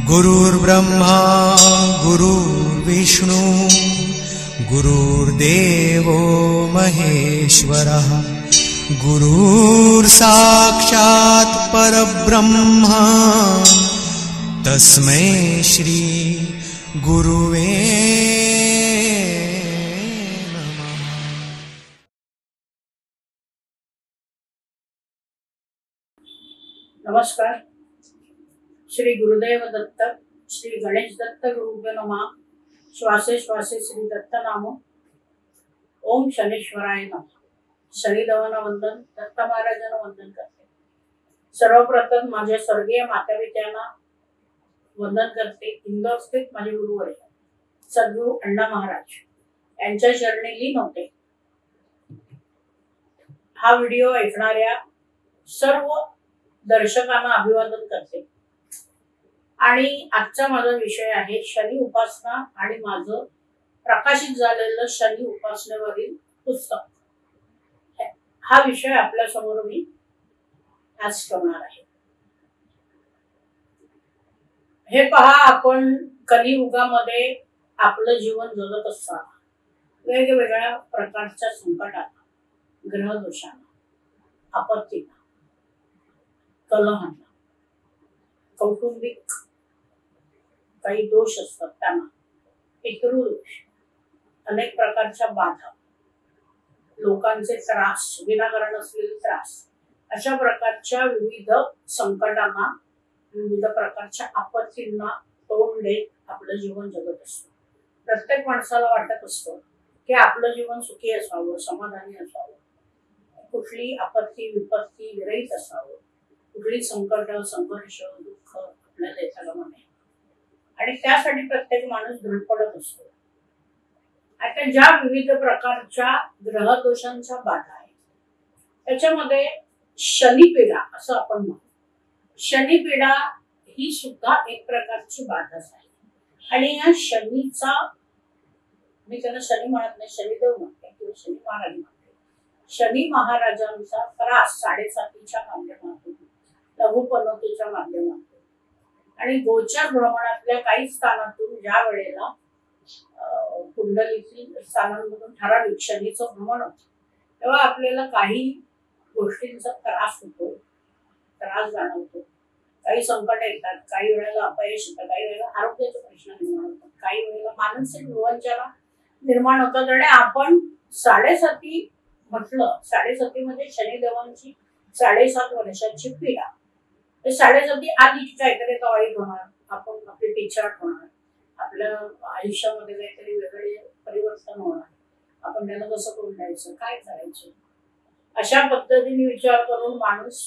गुरुर्ब्रह्मा गुरुर्विष्णु गुरुर्देवो महेश्वरः गुरुर्साक्षात् परब्रह्म तस्मै श्री गुरुवे नमः। नमस्कार। श्री गुरुदेव दत्त, श्री गणेश दत्त गुरुभ्यो नमः। श्वासे श्वासे श्री दत्त नाम। ओम शनेश्वराय नमः। शनिदेवांना वंदन, दत्त महाराजांना वंदन करते। सर्वप्रथम माझ्या स्वर्गीय माता पित्यांना वंदन करते। इंदोर स्थित माझे गुरुवर्य सद्गुरू अण्णा महाराज यांच्या चरणी लीन होते। हा व्हिडिओ ऐकणाऱ्या सर्व दर्शकांना अभिवादन करते। आणि आजचा माझा विषय आहे शनी उपासना आणि माझं प्रकाशित झालेलं शनी उपासनेवरील पुस्तक। हा विषय आपल्या समोर मी आज ठेवणार आहे। हे पहा, आपण कलियुगामध्ये आपलं जीवन जगत असताना वेगवेगळ्या प्रकारच्या संकटांना, ग्रहदोषांना, आपत्तींना, कलहांना, कौटुंबिक काही दोष असतात त्यांना, पितृदोष, अनेक प्रकारच्या बाधा, लोकांचे त्रास, विनाकारण असलेले त्रास, अशा प्रकारच्या विविध संकटांना, विविध प्रकारच्या आपत्तींना तोंड देत आपलं जीवन जगत असतो। प्रत्येक माणसाला वाटत असतं की आपलं जीवन सुखी असावं, समाधानी असावं, कुठली आपत्ती विपत्ती विरहित असावं, कुठली संकट संघर्ष दुःख आपल्याला येता कामा नये। आणि त्यासाठी प्रत्येक माणूस धडपडत असतो। आता ज्या विविध प्रकारच्या ग्रहदोषांच्या बाधा आहेत त्याच्यामध्ये शनिपीडा असं आपण म्हणतो। शनिपीडा ही सुद्धा एक प्रकारची बाधाच आहे। आणि या शनीचा, मी त्याला शनी म्हणत नाही, शनिदेव म्हणते किंवा शनी महाराज म्हणते। शनी महाराजांचा त्रास 7.5च्या माध्यमातून, लघुपनोतीच्या माध्यमातून आणि गोचर भ्रमणातल्या काही स्थानातून ज्या वेळेला कुंडलीतील स्थानांमधून ठराविक शनीचं भ्रमण होतं तेव्हा आपल्याला काही गोष्टींचा त्रास होतो, त्रास जाणवतो, काही संकट येतात, काही वेळेला अपयश येतात, काही वेळेला आरोग्याचे प्रश्न निर्माण होतात, काही वेळेला मानसिक विवंचना निर्माण होतात। आणि आपण 7.5 म्हटलं, 7.5 म्हणजे शनिदेवांची 7.5 वर्षाची पीडा। 7.5 आधी काहीतरी वाईट होणार, आपण आपली पिछाड होणार, आपल्या आयुष्यामध्ये काहीतरी वेगळे परिवर्तन होणार, आपण त्याला कसं करून द्यायचं, काय करायचं, अशा पद्धतीने विचार करून माणूस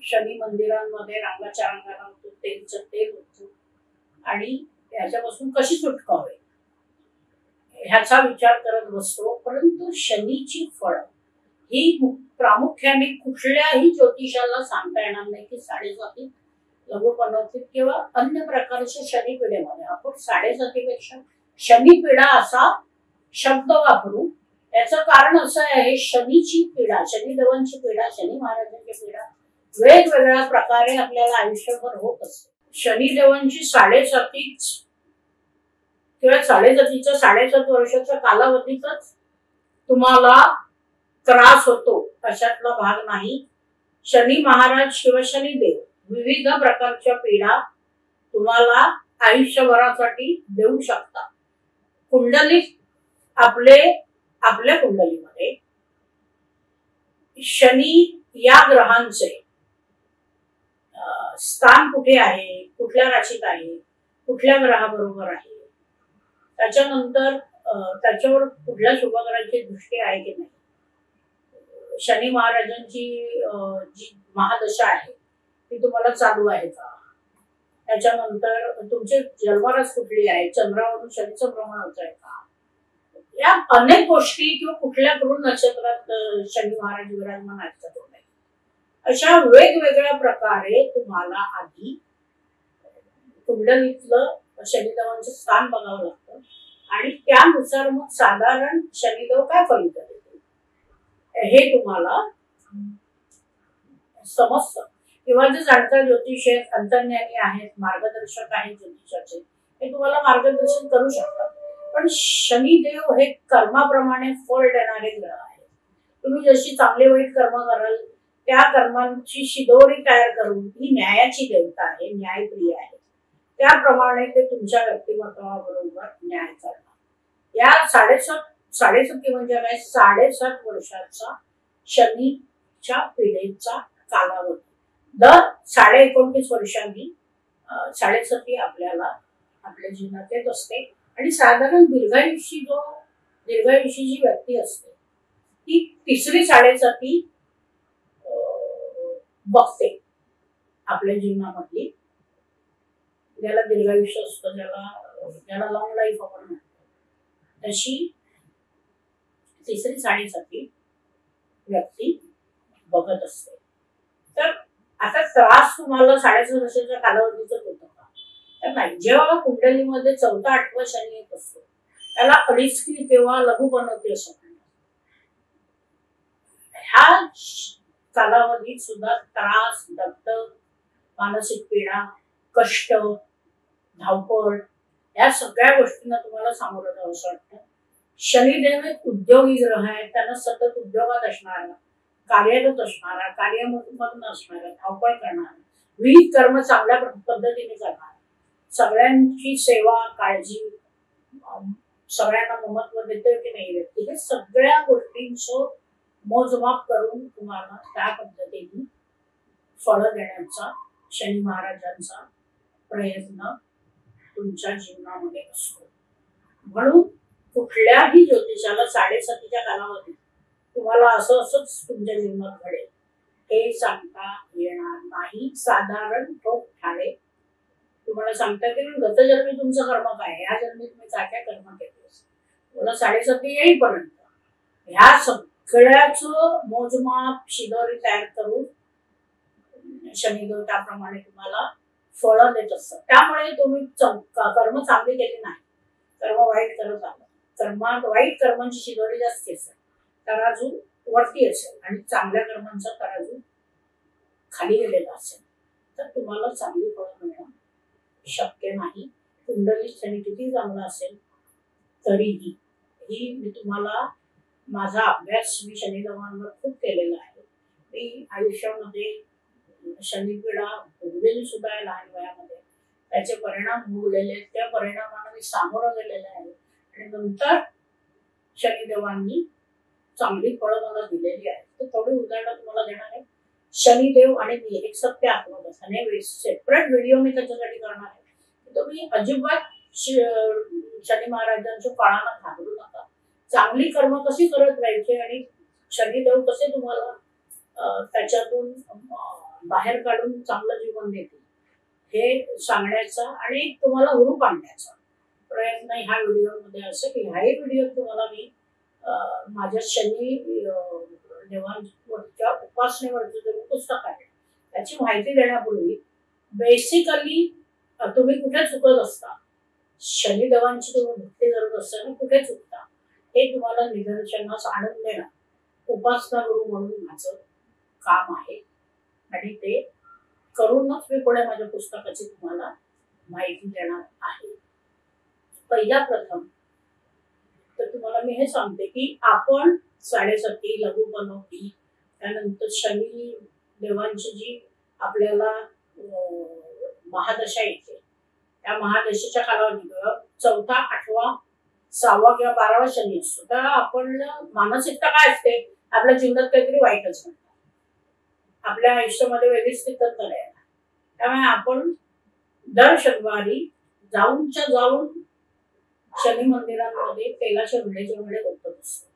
शनी मंदिरांमध्ये रांगाच्या रांगा लावतो, तेलचं तेल होतो आणि याच्यापासून कशी सुटका होईल ह्याचा विचार करत बसतो। परंतु शनीची फळ ही प्रामुख्याने कुठल्याही ज्योतिषाला सांगता येणार नाही की 7.5 लघुपनोतीत किंवा अन्य प्रकारच्या शनिपीडेमध्ये आपण 7.5 पेक्षा शनिपीडा असा शब्द वापरू। याचं कारण असं आहे, शनीची पीडा, शनिदेवांची पीडा, शनी महाराजांची पीडा वेगवेगळ्या प्रकारे आपल्याला आयुष्यभर होत असते। शनिदेवांची 7.5 किंवा 7.5 वर्षाच्या कालावधीतच तुम्हाला त्रास होतो अशातला भाग नाही। शनी महाराज किंवा शनिदेव विविध प्रकारच्या पीडा तुम्हाला आयुष्यभरासाठी देऊ शकतात। कुंडलीत आपल्या कुंडलीमध्ये शनी या ग्रहांचे स्थान कुठे आहे, कुठल्या राशीत आहे, कुठल्या ग्रहाबरोबर आहे, त्याच्यानंतर त्याच्यावर कुठल्या शुभग्रहाची दृष्टी आहे की नाही, शनी महाराजांची जी महादशा आहे ती तुम्हाला चालू आहे का, त्याच्यानंतर तुमची जन्मरास कुठली आहे, चंद्रावरून शनीचं भ्रमण होत आहे का, या अनेक गोष्टी, किंवा कुठल्या गृह नक्षत्रात शनी महाराज विराजमान आहेत का तुम्ही, अशा वेगवेगळ्या प्रकारे तुम्हाला आधी कुंडलीतलं शनिदेवांचं स्थान बघावं लागतं आणि त्यानुसार मग साधारण शनिदेव काय फलित देतील हे तुम्हाला समजतं। किंवा जे जाणकार ज्योतिष आहेत, अंतर्ज्ञानी आहेत, मार्गदर्शक आहेत ज्योतिषाचे, हे तुम्हाला मार्गदर्शन करू शकतात. पण शनिदेव हे कर्माप्रमाणे फळ देणारे ग्रह आहेत. तुम्ही जशी चांगले वाईट कर्म कराल त्या कर्मांची शिदोरी तयार करून, ही न्यायाची देवता आहे, न्यायप्रिय आहे, त्याप्रमाणे ते तुमच्या व्यक्तिमत्वाबरोबर न्याय करणार. या साडेसती म्हणजे काय, 7.5 वर्षाचा शनीच्या पिढीचा कालावधी. दर 29.5 वर्षांनी 7.5 आपल्याला आपल्या जीवनात येत असते. आणि साधारण दीर्घायुषी जी व्यक्ती असते ती तिसरी 7.5 बघते आपल्या जीवनामधली. ज्याला दीर्घायुष्य असतं, ज्याला लॉंग लाईफ आपण म्हणतो, तशी तिसरी 7.5 व्यक्ती बघत असते. तर आता त्रास तुम्हाला 7.5 वर्षाच्या कालावधीचाच होतो का? तर नाही. जेव्हा कुंडलीमध्ये 4था 8वा शनी येत असतो त्याला अडीचकी किंवा लघुपनवती असं म्हणतात. ह्या कालावधीत सुद्धा त्रास, दगदग, मानसिक पीडा, कष्ट, धावपळ या सगळ्या गोष्टींना तुम्हाला सामोरं जावं वाटतं. शनिदेव एक उद्योगी ग्रह आहे. त्यांना सतत उद्योगात असणारा, कार्यरत असणारा, कार्यमग्न असणारा, धावपळ करणारा, विविध कर्म चांगल्या पद्धतीने करणारा, सगळ्यांची सेवा, काळजी, सगळ्यांना महत्व देतोय की नाही व्यक्ती, हे सगळ्या गोष्टींचं मोजमाप करून तुम्हाला त्या पद्धतीने फळ देण्याचा शनी महाराजांचा प्रयत्न तुमच्या जीवनामध्ये असतो. म्हणून कुठल्याही ज्योतिषाला 7.5च्या कालावधीत तुम्हाला असंच तुमच्या जीवनात घडेल हे सांगता येणार नाही. साधारण ठोक ठाणे तुम्हाला सांगता येईल गतजन्मी तुमचं कर्म काय, ह्या जन्मी तुम्ही काय काय कर्म केले, तुम्हाला 7.5 येईपर्यंत ह्या सगळ्याच मोजमाप शिदोरी तयार करून शनिदेव त्याप्रमाणे तुम्हाला फळं देत असतात. त्यामुळे तुम्ही कर्म चांगली केली नाही, कर्म वाईट करत आलं, वाईट कर्मांची शिदोरी जास्ती असेल, तराजू वरती असेल आणि चांगल्या कर्मांचा तराजू खाली गेलेला असेल, तर तुम्हाला चांगली फळं मिळणं शक्य नाही. कुंडलीत शनी किती चांगला असेल तरीही. मी तुम्हाला माझा अभ्यास मी शनिदेवांवर खूप केलेला आहे. मी आयुष्यामध्ये शनिपीडा भोगलेली सुद्धा आहे लहान वयामध्ये, त्याचे परिणाम भोगलेले, त्या परिणामाला मी सामोरं गेलेले आहे आणि नंतर शनिदेवांनी चांगली फळं मला दिलेली आहेत. तर थोडी उदाहरणं तुम्हाला देणार आहे. शनिदेव आणि मी एक सत्य आत्मकथन सेपरेट व्हिडिओ मी त्याच्यासाठी करणार आहे. तुम्ही अजिबात शनी महाराजांच्या काळाला घाबरू नका. चांगली कर्म कशी करत राहायची आणि शनिदेव कसे तुम्हाला त्याच्यातून बाहेर काढून चांगलं जीवन देतील हे सांगण्याचा आणि तुम्हाला हुरूप आणण्याचा प्रयत्न ह्या व्हिडिओमध्ये असेल. ह्याही व्हिडिओत तुम्हाला मी माझ्या शनी देवांच्या उपासनेवरचं जे पुस्तक आहे त्याची माहिती देण्यापूर्वी बेसिकली तुम्ही कुठे चुकत असता, शनिदेवांची तुम्ही भक्ती करत असताना कुठे चुकता हे तुम्हाला निदर्शनास आणून देणं उपासना गुरु म्हणून माझं काम आहे. आणि ते करूनच मी पुढे माझ्या पुस्तकाची तुम्हाला माहिती देणार आहे. पहिला प्रथम तर तुम्हाला मी हे सांगते की आपण 7.5 लघुपनवती, त्यानंतर शनी देवांची जी आपल्याला महादशा येते त्या महादशेच्या कालावधीत 4था 8वा 6वा किंवा 12वा शनी असतो. तर आपण मानसिकता काय असते, आपल्या जीवनात काहीतरी वाईटच म्हणतात, आपल्या आयुष्यामध्ये वेगळी स्थितंतर आहे. त्यामुळे आपण दर शनिवारी जाऊन शनी मंदिरांमध्ये तेलाच्या विड्याचे वडे ओतत असतो.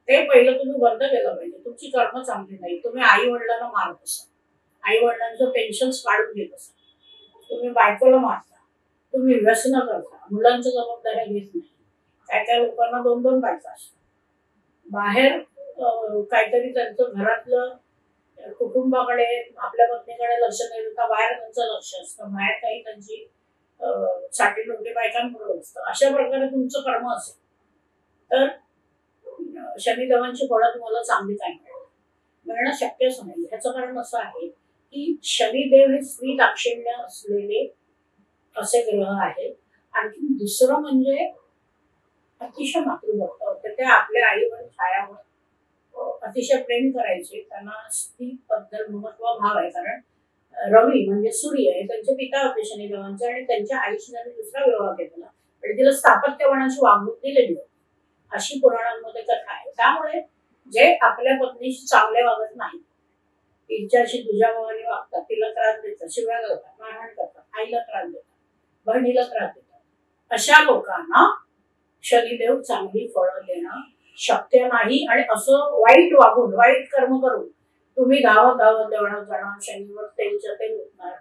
ते पहिलं तुम्ही बंद केलं पाहिजे. तुमची कर्म चांगली नाही. तुम्ही आई वडिलांना मारत असाल, आई वडिलांचं पेन्शन्स काढून घेत असाल, तुम्ही बायकोला मारता, तुम्ही व्यसन करता, मुलांच्या जबाबदाऱ्या घेत नाही. काय लोकांना 2-2 बायका असतात, बाहेर काहीतरी त्यांचं घरातलं कुटुंबाकडे आपल्या पत्नीकडे लक्ष नाही देता बाहेर त्यांचं लक्ष असतं, बाहेर काही त्यांची साठी लोके बायकांबरोबर असतं. अशा प्रकारे तुमचं कर्म असेल तर शनिदेवांची फळं तुम्हाला चांगली काय मिळणं शक्यच नाही. ह्याचं कारण असं आहे की शनिदेव हे स्त्री दाक्षिण्य असलेले असे ग्रह आहेत. आणखी दुसरं म्हणजे अतिशय मातृभक्त होते. ते आपल्या आईवर छायावर अतिशय प्रेम करायचे. त्यांना स्त्रीबद्दल महत्वभाव आहे. कारण रवी म्हणजे सूर्य हे त्यांचे पिता होते शनिदेवांचे आणि त्यांच्या आईशी त्यांनी दुसरा विवाह केलेला आणि तिला स्थापत्यपणाची वागणूक दिलेली होती अशी पुराणांमध्ये कथा आहे. त्यामुळे जे आपल्या पत्नीशी चांगले वागत नाही, तिच्याशी तुझ्या भावाने वागतात, तिला त्रास देतात, शिव्या करतात, मारहाण करतात, आईला त्रास देतात, बहिणीला त्रास देतात, अशा लोकांना शनिदेव चांगली फळं देणं शक्य नाही. आणि असं वाईट वागून वाईट कर्म करून तुम्ही धावत धावत देवळात जाणार, शनिवर तेलच्या तेल उठणार,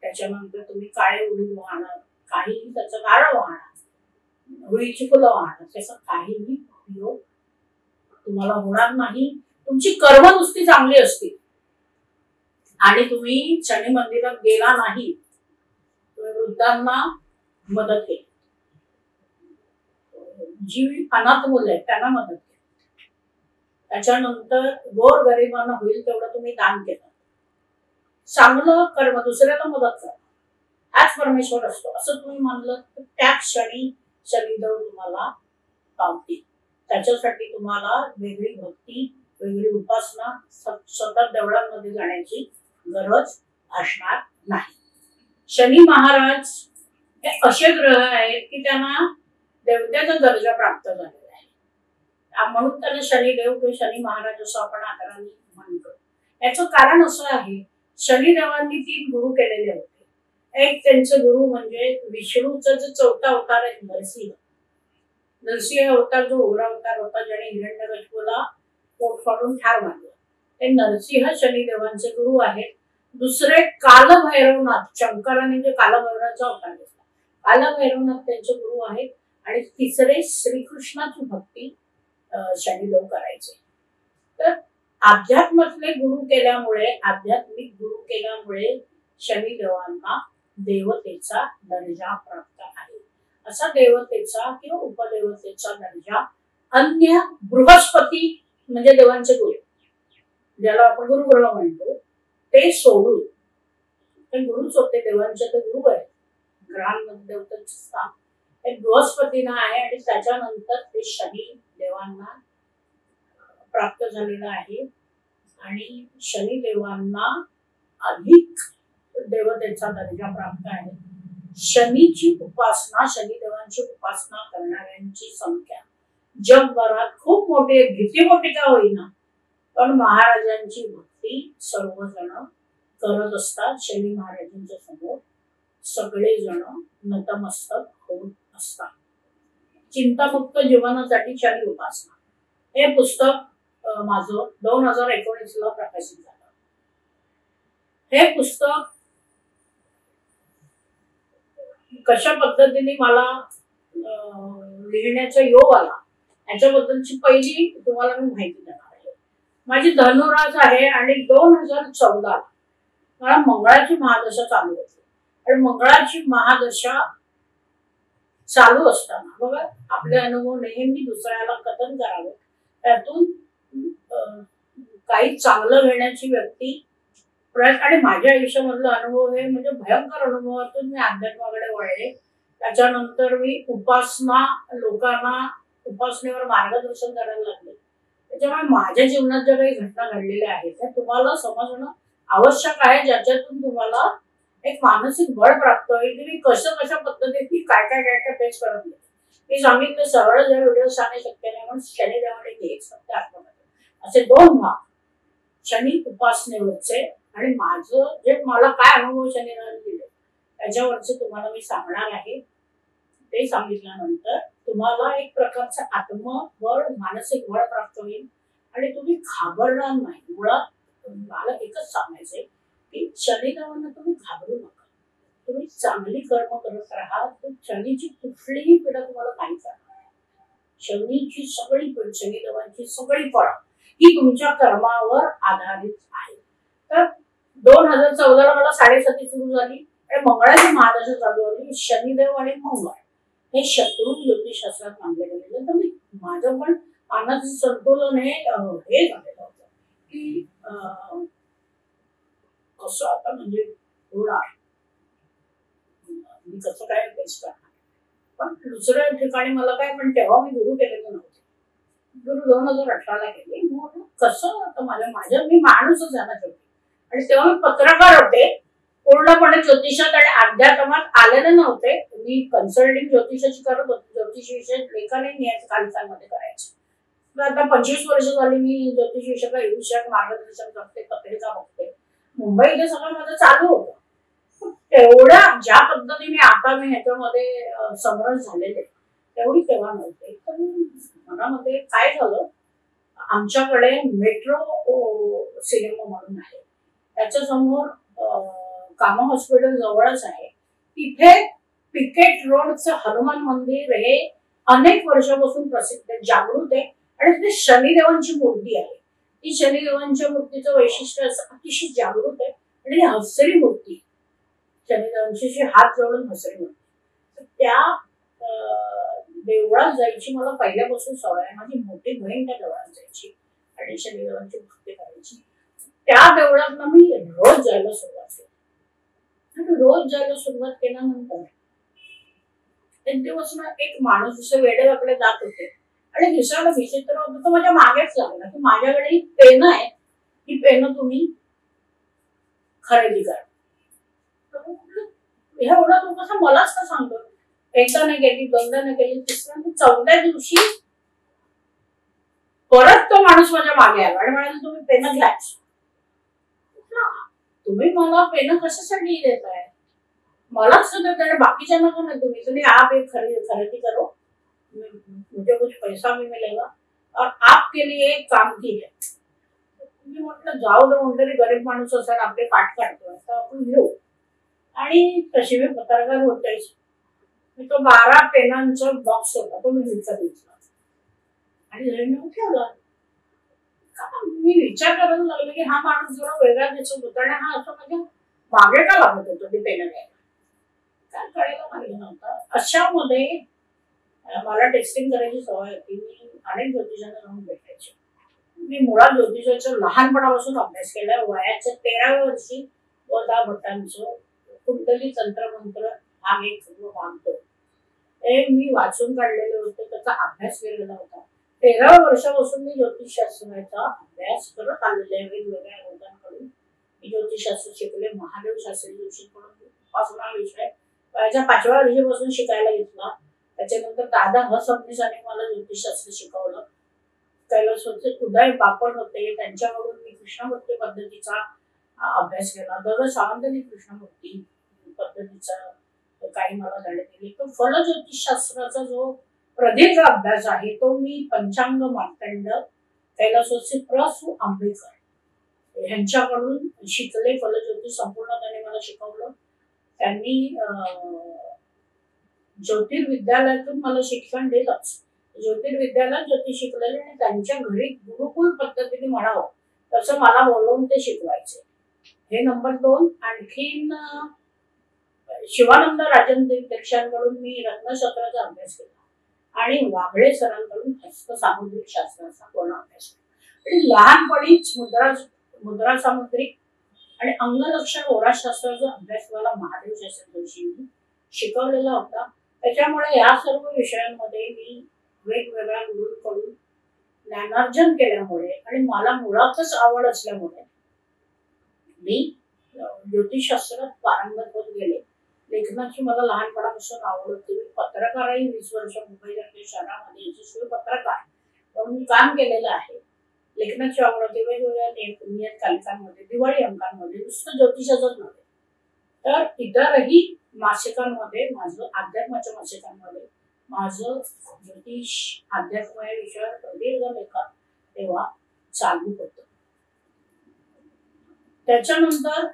त्याच्यानंतर तुम्ही काळे उडीद वाहणार, काहीही त्याचं कारण वाहणार, होळीची फुलं वाहणार, त्याचा काहीही उपयोग तुम्हाला होणार नाही. तुमची कर्म नुसती चांगली असतील आणि तुम्ही शनी मंदिरात गेला नाही, तुम्ही वृद्धांना मदत केली, जी अनाथ मुलं आहेत त्यांना मदत केली, त्याच्यानंतर गोर गरिबांना होईल तेवढं तुम्ही दान केलं, चांगलं कर्म, दुसऱ्याला मदत करा, हाच परमेश्वर असतो असं तुम्ही मानलं तर त्याच क्षणी शनिदेव तुम्हाला पावतील. त्याच्यासाठी तुम्हाला वेगळी भक्ती, वेगळी उपासना, सतत देवळांमध्ये जाण्याची गरज भासणार नाही. शनी महाराज हे असे ग्रह आहेत की त्यांना देवतेचा दर्जा प्राप्त झालेला आहे, म्हणून त्यांना शनिदेव किंवा शनी महाराज असं आपण आदराने म्हणतो. याचं कारण असं आहे, शनिदेवांनी 3 गुरु केलेले होते. एक त्यांचे गुरु म्हणजे विष्णूचा जो 4था अवतार आहे नरसिंह. नरसिंह अवतार जो उग्र अवतार होता, ज्याने हिरण्यकशिपूला पोट फाडून ठार मारलं, ते नरसिंह शनिदेवांचे गुरु आहेत. दुसरे कालभैरवनाथ, शंकराने जे कालभैरवाचा अवतार घेतला, कालभैरवनाथ त्यांचे गुरु आहेत. आणि तिसरे श्रीकृष्णाची भक्ती शनिदेव करायचे. तर आध्यात्मातले गुरु केल्यामुळे, आध्यात्मिक गुरु केल्यामुळे शनिदेवांना देवतेचा दर्जा प्राप्त आहे. असा देवतेचा किंवा उपदेवतेचा दर्जा अन्य बृहस्पती म्हणजे देवांचे गुरु, ज्याला आपण गुरुग्रह म्हणतो, ते सोडून, ते गुरुच होते देवांचे, ते गुरु आहेत, ग्रहांमध्ये देवतेचे स्थान हे बृहस्पतीना आहे आणि त्याच्यानंतर ते शनी देवांना प्राप्त झालेलं आहे. आणि शनिदेवांना अधिक देवतेचा दर्जा प्राप्त आहे. शनीची उपासना, शनिदेवांची उपासना करणाऱ्यांची संख्या जगभरात खूप मोठी आहे. भीती मोठी का होईना, पण महाराजांची भक्ती सर्वजण करत असतात. शनी महाराजांच्या समोर सगळेजण नतमस्तक होत असतात. चिंतामुक्त जीवनासाठी शनी उपासना हे पुस्तक माझं 2019 ला प्रकाशित झालं. हे पुस्तक कशा पद्धतीने मला लिहिण्याचा योग आला याच्याबद्दलची पहिली तुम्हाला मी माहिती देणार आहे. माझी धनुराज आहे आणि 2014 मला मंगळाची महादशा चालू होती. आणि मंगळाची महादशा चालू असताना बघा, आपले अनुभव नेहमी दुसऱ्याला कथन करावे, त्यातून काही चांगलं घेण्याची व्यक्ती प्रयत्न. आणि माझ्या आयुष्यामधला अनुभव हे म्हणजे भयंकर अनुभवातून मी अध्यात्माकडे वळले. त्याच्यानंतर मी उपासना, लोकांना उपासनेवर मार्गदर्शन करायला लागले. त्याच्यामुळे माझ्या जीवनात ज्या काही घटना घडलेल्या आहेत त्या तुम्हाला समजणं आवश्यक आहे, ज्याच्यातून तुम्हाला एक मानसिक बळ प्राप्त होईल की मी कशा पद्धतीने काय फेस करत नाही. मी सांगितलं सगळं जर व्हिडिओ सांगणे शक्य नाही, म्हणून शनिदेवाने एक सत्य आत्मकथा असे 2 भाग शनी उपासनेवरचे आणि माझं जे मला काय अनुभव शनिदेवाने दिले त्याच्यावरचे तुम्हाला मी सांगणार आहे. ते सांगितल्यानंतर तुम्हाला एक प्रकारचं आत्मबळ, मानसिक बळ प्राप्त होईल आणि तुम्ही घाबरणार नाही. मुळात मला एकच सांगायचंय की शनिदेवांना तुम्ही घाबरू नका. तुम्ही चांगली कर्म करत राहा, तर शनीची कुठलीही पीडा तुम्हाला काही करणार नाही. शनीची सगळी पीड, शनिदेवांची सगळी फळं ही तुमच्या कर्मावर आधारित आहे. तर 2014 मला 7.5 सुरू झाली आणि मंगळाची महादशा चालू झाली. शनिदेव आणि मंगळ हे शत्रू ज्योतिषशास्त्रात मानले गेलेले. तर मी माझं पण मानसिक संतुलन हे झालेलं होतं की कसं आता म्हणजे होणार, मी कसं काय बेस्ट करणार. पण दुसऱ्या ठिकाणी मला काय, पण तेव्हा मी गुरु केलेलं नव्हते. गुरु 2018ला केले. मग कसं आता माझ्या मी माणूसच आहे ना शेवटी. आणि तेव्हा मी पत्रकार होते, पूर्णपणे ज्योतिषात आणि अध्यात्मात आलेले नव्हते. मी कन्सल्टिंग ज्योतिषाची करत होते, ज्योतिष विषय लेखाने न्यायचं कालिकांमध्ये करायचं. तर आता 25 वर्ष झाली मी ज्योतिष विषयात मार्गदर्शन करते, पत्रिका बघते. मुंबईत हे सगळं माझं चालू होतं. तेवढ्या ज्या पद्धतीने आता मी ह्याच्यामध्ये समरस झालेले तेवढी तेव्हा नव्हते. तर मनामध्ये काय झालं, आमच्याकडे मेट्रो सिनेमा म्हणून आहे, त्याच्या समोर कामा हॉस्पिटल जवळच आहे. तिथे पिकेट रोडचं हनुमान मंदिर हे अनेक वर्षापासून प्रसिद्ध आहे, जागृत आहे. आणि तिथे शनिदेवांची मूर्ती आहे. ती शनिदेवांच्या मूर्तीचं वैशिष्ट्य असं अतिशय जागृत आहे. आणि हसरी मूर्ती, शनिदेवांशी हात जोडून हसरी मूर्ती. त्या देवळात जायची मला पहिल्यापासून सवय आहे. माझी मोठी बहीण त्या देवळात जायची आणि शनिदेवांची भक्ती करायची. त्या देवळात मी रोज जायला सुरुवात केली. आणि रोज जायला सुरुवात केल्यानंतर एक दिवस ना एक माणूस जसं वेडेवाकडे जात होते आणि दिसायला विचित्र होतं, तो माझ्या मागेच लागला की माझ्याकडे ही पेन आहे, ही पेन तुम्ही खरेदी करा. एवढं तू कसं मलाच का सांगतो. एकदा नाही गेली, दोनदा नाही गेली, तिसऱ्या चौथ्या दिवशी परत तो माणूस माझ्या मागे आला आणि म्हणाला तुम्ही पेन घ्याच. तुम्ही मला पेन कशासाठी देताय, मलाच देताय, बाकीच्या नका नाही. तुम्ही आप एक खरेदी करो, मुझे कुछ पैसा भी मिलेगा और आपके लिए एक काम की है. मी म्हटलं जाऊ दे, कोणतरी गरीब माणूस असेल आपले पाठ काढतोय तर आपण घेऊ. आणि तशी मी पत्रकार होते. मी तो 12 पेनांचा बॉक्स होता, तो मी विकत घेतला आणि घरी ठेवला. मी विचार करायला लागले की हा माणूस जरा वेगळा दिसत होता आणि हा असं म्हणजे मागे का लागत होतो ते पेन घ्यायला, काय कळायला माहिती नव्हतं. अशामध्ये मला टेस्टिंग करायची सवय होती. मी अनेक ज्योतिषांना जाऊन भेटायचे. मी मुळात ज्योतिषाचा लहानपणापासून अभ्यास केला. वयाच्या 13व्या वर्षी वदा भट्टांचं कुंडली तंत्रमंत्र हा एक मागतो हे मी वाचून काढलेले होते, त्याचा अभ्यास केलेला होता. 13व्या वर्षापासून मी ज्योतिषशास्त्राचा अभ्यास करत आलेले आहे. वेगवेगळ्या लोकांकडून मी ज्योतिषशास्त्र शिकले. महादेव शास्त्री जोशीकडून पासून हा विषय वयाच्या 5व्या वर्षापासून शिकायला घेतला. त्याच्यानंतर दादा सबनीसांनी मला ज्योतिषशास्त्र शिकवलं. कैलासवरचे उदय बापट होते, त्यांच्याकडून मी कृष्णमूर्ती पद्धतीचा अभ्यास केला. दादा सावंतांनी कृष्णमूर्ती पद्धतीचा काही मला धडे दिले. तो फल ज्योतिषशास्त्राचा जो प्रदीर्घ अभ्यास आहे तो मी पंचांग मार्तंड, कैलासवरचे प्रसू आंबेकर यांच्याकडून शिकले. फलज्योतिष संपूर्ण त्यांनी मला शिकवलं. त्यांनी ज्योतिर्विद्यालयातून मला शिक्षण दिलंच. ज्योतिर्विद्यालयात ज्योतिष शिकलेले आणि त्यांच्या घरी गुरुकुल पद्धतीने म्हणावं तसं मला बोलवून ते शिकवायचे. हे नंबर 2. आणखीन शिवानंद राजन दीक्षांकडून मी रत्नशास्त्राचा अभ्यास केला आणि वाघळे सरांकडून हस्त सामुद्रिक शास्त्राचा पूर्ण अभ्यास केला. आणि लहानपणीच मुद्रा सामुद्रिक आणि अंगलक्षण ओराशास्त्राचा अभ्यास मला महादेव शास्त्री जोशींनी शिकवलेला होता. त्याच्यामुळे या सर्व विषयांमध्ये मी वेगवेगळ्या गुरूंकडून ज्ञानार्जन केल्यामुळे आणि मला मुळातच आवड असल्यामुळे मी ज्योतिषशास्त्रात पारंगत होत गेले. लेखनाची मला लहानपणापासून आवड होती. मी पत्रकारही 20 वर्ष मुंबईसारख्या शहरामध्ये यशस्वी पत्रकार म्हणून मी काम केलेलं आहे. लेखनाची आवड होती. वेगवेगळ्या नियतकालिकांमध्ये, दिवाळी अंकांमध्ये, नुसतं ज्योतिषाचंच नव्हे तर इतरही मासिकांमध्ये, माझं अध्यात्माच्या मासिकांमध्ये माझं ज्योतिष अध्यात्म या विषयावर प्रदीर्घ लेखन तेव्हा चालू होतं. त्याच्यानंतर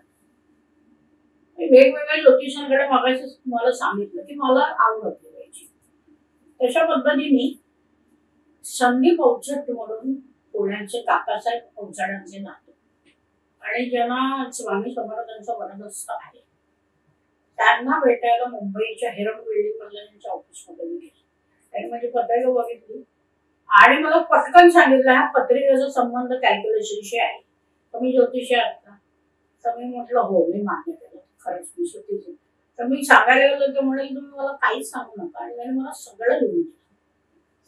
वेगवेगळ्या ज्योतिषांकडे मागायचं मला सांगितलं की मला आवड होती याची. तशा पद्धतीने संदीप अवचट म्हणून पुण्याचे काकासाहेब अवचटांचे नाते आणि ज्यांना स्वामी समर्थांचा वरदहस्त आहे त्यांना भेटायला मुंबईच्या हेरम बिल्डिंग मधल्या त्यांच्या ऑफिसमध्ये मी गेले. त्यांनी माझी पत्रिका बघितली आणि मला पटकन सांगितलं ह्या पत्रिकेचा संबंध कॅल्क्युलेशनशी आहे. तर मी ज्योतिषी आहे. तर मी म्हटलं हो, मी मान्य केलं, खरंच मी चुकीची. तर मी सांगायला गेलो तर म्हणेल तुम्ही मला काहीच सांगू नका, आणि त्याने मला सगळं लिहून दिलं.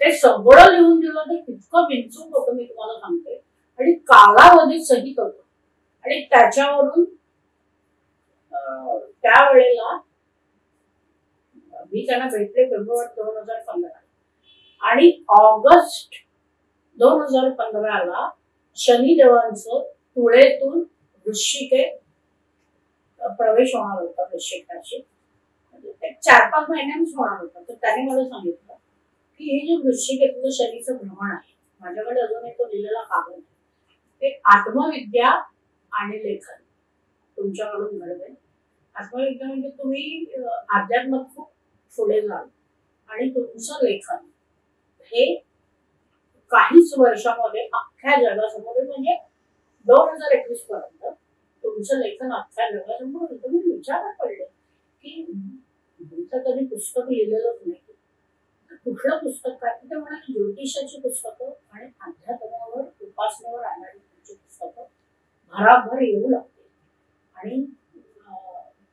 ते सगळं लिहून दिलं, ते इतकं बिनचूक होतं मी तुम्हाला सांगते, आणि कालावधी सहित होतं. आणि त्याच्यावरून त्यावेळेला मी त्यांना भेटले फेब्रुवारी 2015, आणि ऑगस्ट 2015ला शनिदेवांचं तुळेतून वृश्चिके प्रवेश होणार होता. वृश्चिक राशीत एक 4-5 महिन्यांनीच होणार होता. तर त्याने मला सांगितलं की हे जे वृश्चिकेतलं शनीचं भ्रमण आहे, माझ्याकडे अजून एक तो लिहिलेला कागद आहे, ते आत्मविद्या आणि लेखन तुमच्याकडून घडवेल. आत्मविद्या म्हणजे तुम्ही अध्यात्मात खूप पुढे जाल, आणि तुमचं लेखन हे काहीच वर्षामध्ये अख्ख्या जगासमोर, म्हणजे 2021 पर्यंत तुमचं लेखन अख्ख्या जगासमोर होतं. मी विचारात पडले की तुमचं कधी पुस्तक लिहिलेलंच नाही, कुठलं पुस्तक काय? ते म्हणाले ज्योतिषाची पुस्तकं आणि अध्यात्मावर, उपासनेवर आधारित तुमची पुस्तकं भराभर येऊ लागते, आणि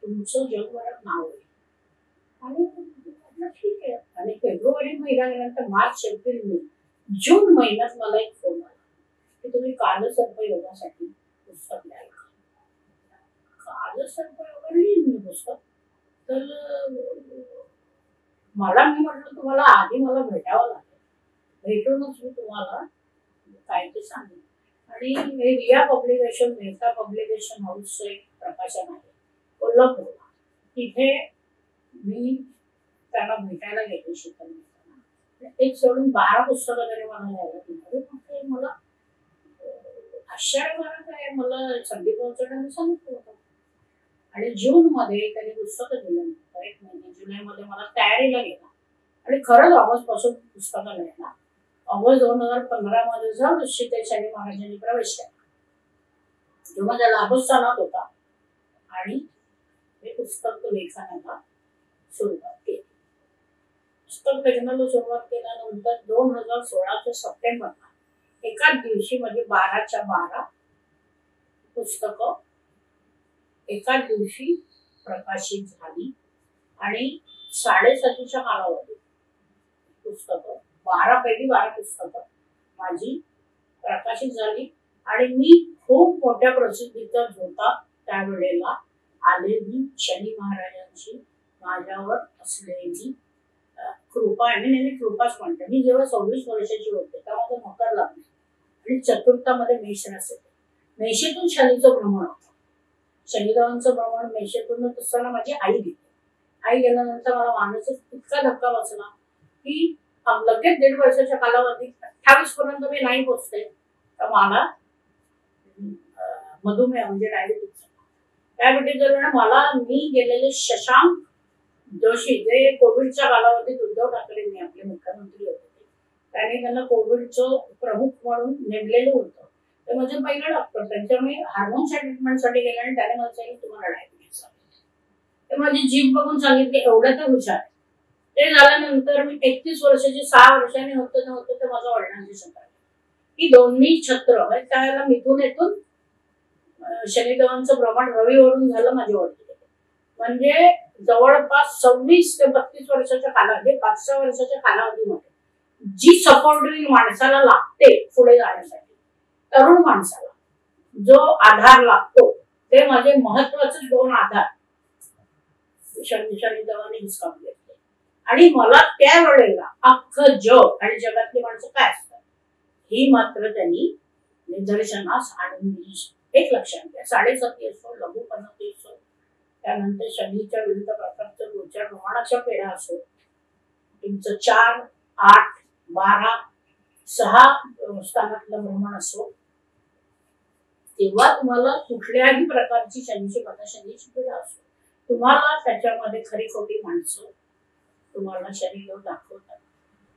तुमचं जगभरात नाव आहे. आणि म्हटलं ठीक आहे. आणि फेब्रुवारी महिना गेल्यानंतर मार्च, एप्रिल, मे, जून महिन्यात मला एक फोन आला की तुम्ही कालसर्प योगासाठी पुस्तक लिहाल का? कालसर्प योगा लिहिन मी पुस्तक. तर मी म्हटलं तुम्हाला आधी मला भेटावं लागेल, भेटूनच मी तुम्हाला काय ते सांगेन. आणि हे रिया पब्लिकेशन, मेहता पब्लिकेशन हाऊसचं एक प्रकाशन आहे कोल्हापूरला, तिथे मी त्यांना भेटायला गेले शिकवताना. एक सोडून 12 पुस्तकं तरी मला लिहायला दिली. मला आश्चर्य वाटत आहे, मला संधी पोहोचवण्याने सांगितलं होतं. आणि जून मध्ये त्यांनी पुस्तकं दिल्यानंतर 1 महिने जुलैमध्ये मला तयारीला गेला, आणि खरंच ऑगस्ट पासून पुस्तकं लिहायला. ऑगस्ट 2015 मध्ये जर शिते शनी महाराजांनी प्रवेश केला, जो माझ्या लाभस्थानात होता, आणि हे पुस्तक लेखनाला सुरुवात केली. पुस्तक लेखनाला सुरुवात केल्यानंतर 2016च्या सप्टेंबरला एकाच दिवशी म्हणजे 12च्या 12 पुस्तकं एकाच दिवशी प्रकाशित झाली, आणि 7.5च्या कालावधीत पुस्तकं 12 पैकी 12 पुस्तकं माझी प्रकाशित झाली. आणि मी खूप मोठ्या प्रसिद्धीचा झोता त्यावेळेला आलेली शनी महाराजांची माझ्यावर असलेली कृपा आहे. मी नेहमी कृपाच म्हणते. मी जेव्हा 26 वर्षाची होते तेव्हा माझं मकर लागले, आणि चतुर्थामध्ये मेष रास येते. मेषेतून शनीचं भ्रमण होतं. शनिदेवांचं भ्रमण मेषेतूनच असताना माझी आई गेली. आई गेल्यानंतर मला मानसिक इतका धक्का बसला की लगेच 1.5 वर्षाच्या कालावधीत 28 पर्यंत मी नाही पोचते, तर मला मधुमेह म्हणजे डायबिटीज. डायबिटीज मला मी गेलेले शशांक जोशी, जे कोविडच्या कालावधीत उद्धव ठाकरेंनी, आपले मुख्यमंत्री होते, त्यांनी त्यांना कोविडचं प्रमुख म्हणून नेमलेलं होतं. ते म्हणजे पहिलं डॉक्टर. त्यांच्यामुळे हार्मोनच्या ट्रीटमेंटसाठी गेले, आणि त्याने मला सांगितलं तुम्हाला डायबिटीज आहे. ते माझी जीभ बघून सांगितले एवढं तर हुशार आहे. ते झाल्यानंतर मी 31 वर्षाची, 6 वर्षांनी होतं ते माझं वडिलांची छत्र. ही दोन्ही छत्र म्हणजे त्याला मिथून येथून शनिदेवांचं भ्रमण रवीवरून झालं, माझे वडील. म्हणजे जवळपास 26 ते 32 वर्षाच्या कालावधी, 5-6 वर्षाच्या कालावधीमध्ये जी सपोर्टिव्ह माणसाला लागते पुढे जाण्यासाठी, तरुण माणसाला जो आधार लागतो, ते माझे महत्वाचे 2 आधार शनिदेवांनी हिसकावून घेतले. आणि मला त्यावेळेला अख्खं जग आणि जगातली माणसं काय असतात ही मात्र त्यांनी निदर्शनास आणून दिली. एक लक्षात घ्या, 7.5 असो, लघुपणती असो, त्यानंतर शनीच्या विविध प्रकारचं गोचर प्रमाणाच्या पेढा असो, तुमचं 4, 8, 12, 6 स्थानातलं भ्रमण असो, तेव्हा तुम्हाला कुठल्याही प्रकारची शनीची पीडा असो, तुम्हाला त्याच्यामध्ये खरी खोटी माणसं तुम्हाला शरीर दाखवतात,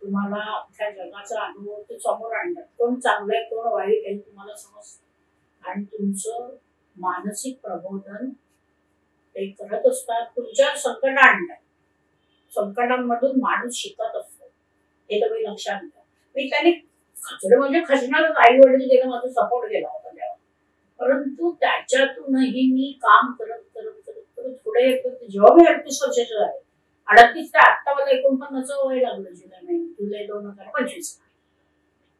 तुम्हाला अख्ख्या जगाचा अनुभव ते समोर आणतात. कोण चांगलं आहे, कोण वाईट आहे तुम्हाला समजतं, आणि तुमचं मानसिक प्रबोधन ते करत असतात. तुमच्या संकट आणतात, संकटांमधून माणूस शिकत असतो, हे तुम्ही लक्षात घ्या. मी त्याने खचलं म्हणजे खचणारच. आई वडील गेलं, माझा सपोर्ट गेला होता तेव्हा, परंतु त्याच्यातून अजूनही मी काम करत करत करत करत पुढे येतो. जेव्हा मी 38 वर्षाचे झाले, 38 ते आता मला 49 वय लागलं जुलै 2025.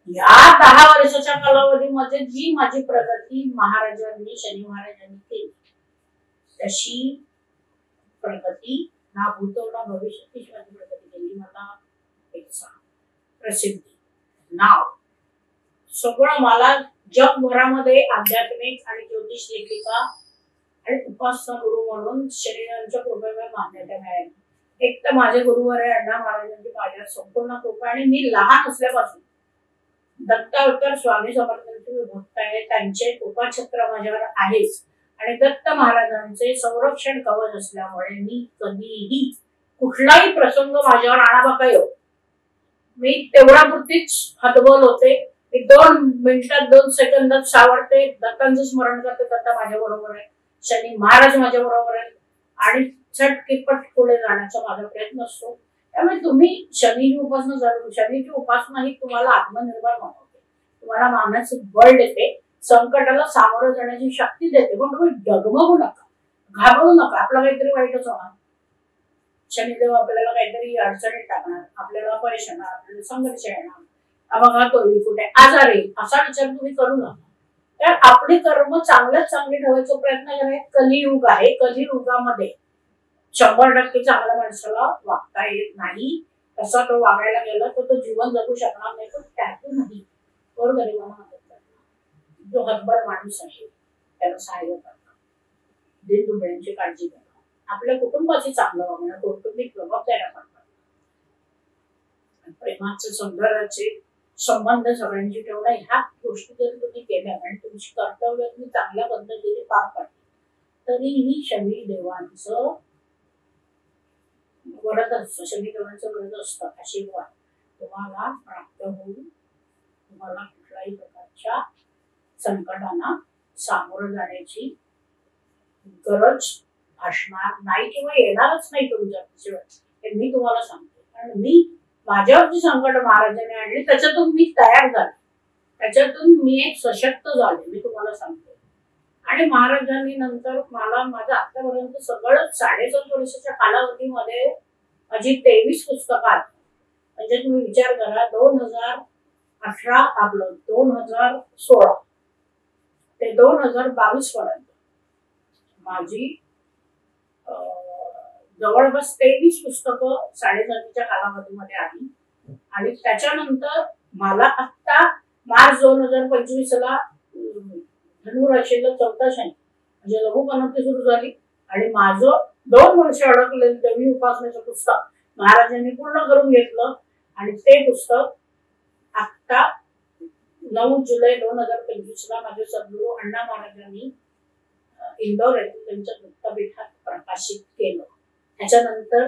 या 10 वर्षाच्या कालावधीमध्ये जी माझी प्रगती महाराजांनी शनी महाराजांनी केली, तशी प्रगती ना भूतो ना भविष्याची माझी प्रगती केली. मला एक प्रसिद्धी, नाव, सगळं मला जगभरामध्ये आध्यात्मिक आणि ज्योतिष लेखिका आणि उपासना गुरु म्हणून शरीरांच्या कृपेने मान्यता मिळाली. एक तर माझे गुरुवर आहे अण्णा महाराजांची माझ्यावर संपूर्ण कृपा, आणि मी लहान असल्यापासून दत्तावतार स्वामी समर्थांचे मी भक्त आहे. त्यांचे कृपाछत्र माझ्यावर आहेच, आणि दत्त महाराजांचे संरक्षण कवच असल्यामुळे मी कधीही कुठलाही प्रसंग माझ्यावर आणाबाका येऊ, मी तेवढ्यापुरतीच हतबल होते. मी 2 मिनिटात 2 सेकंदात सावरते, दत्तांचं स्मरण करते, दत्ता माझ्या बरोबर आहे, शनी महाराज माझ्या बरोबर आहे, आणि झटकीपट पुढे जाण्याचा माझा प्रयत्न असतो. त्यामुळे तुम्ही शनीची उपासना जरूर, शनीची उपासना ही तुम्हाला आत्मनिर्भर बनवते, तुम्हाला मानसिक बळ देते, संकटाला सामोरं जाण्याची शक्ती देते. पण तुम्ही डगमगू नका, घाबरू नका. आपला काहीतरी वाईटच होणार, शनिदेव आपल्याला काहीतरी अडचणीत टाकणार, आपल्याला अपयश येणार, आपल्याला संघर्ष येणार, अपघात होईल, कुठे आजार येईल, असा विचार तुम्ही करू नका. तर आपले कर्म चांगल्यात चांगले ठेवायचा प्रयत्न करायचा. कलियुग आहे, कलियुगामध्ये 100% चांगल्या माणसाला वागता येत नाही. तसा तो वागायला गेला तर तो जीवन जगू शकणार नाही. पण त्यातूनही गोरगरिबांना मदत करणं, जो हतबल माणूस आहे त्याला सहाय्य करणं, दीनदुबळ्यांची काळजी घेणं, आपल्या कुटुंबाची चांगलं वागणं, कौटुंबिक जबाबदाऱ्या पार पाडणं, प्रेमाचे सौंदर्याचे संबंध सगळ्यांची ठेवणं, ह्या गोष्टी जर तुम्ही केल्या आणि तुमची कर्तव्य तुम्ही चांगल्या पद्धतीने पार पाडली, तरीही शनी देवांचं वरद असतं, शनी देवांचं वरद असतं, आशीर्वाद तुम्हाला प्राप्त होऊन तुम्हाला कुठल्याही प्रकारच्या संकटांना सामोरं जाण्याची गरज भासणार नाही किंवा येणारच नाही तुमच्या. हे मी तुम्हाला सांगते, कारण मी माझ्यावरची संकट महाराजांनी आणली, त्याच्यातून मी तयार झाले, त्याच्यातून मी एक सशक्त झाले, मी तुम्हाला सांगते. आणि महाराजांनी नंतर मला माझं आतापर्यंत सगळं 7.5 वर्षाच्या कालावधीमध्ये माझी 23 पुस्तकं आहेत. म्हणजे तुम्ही विचार करा, 2018 आपलं 2016 ते 2022 पर्यंत माझी जवळपास 23 पुस्तकं 7.5च्या कालावधीमध्ये आली. आणि त्याच्यानंतर मला आता मार्च 2025 ला धनु राशीला 4था शनी म्हणजे लघुपनवती सुरू झाली, आणि माझं 2 वर्ष अडकलेलं देवी उपासनेचं पुस्तक महाराजांनी पूर्ण करून घेतलं. आणि ते पुस्तक आता 9 जुलै 2025 ला माझे सद्गुरू अण्णा महाराजांनी इंदौर येथील त्यांच्या दत्तपीठात प्रकाशित केलं. त्याच्यानंतर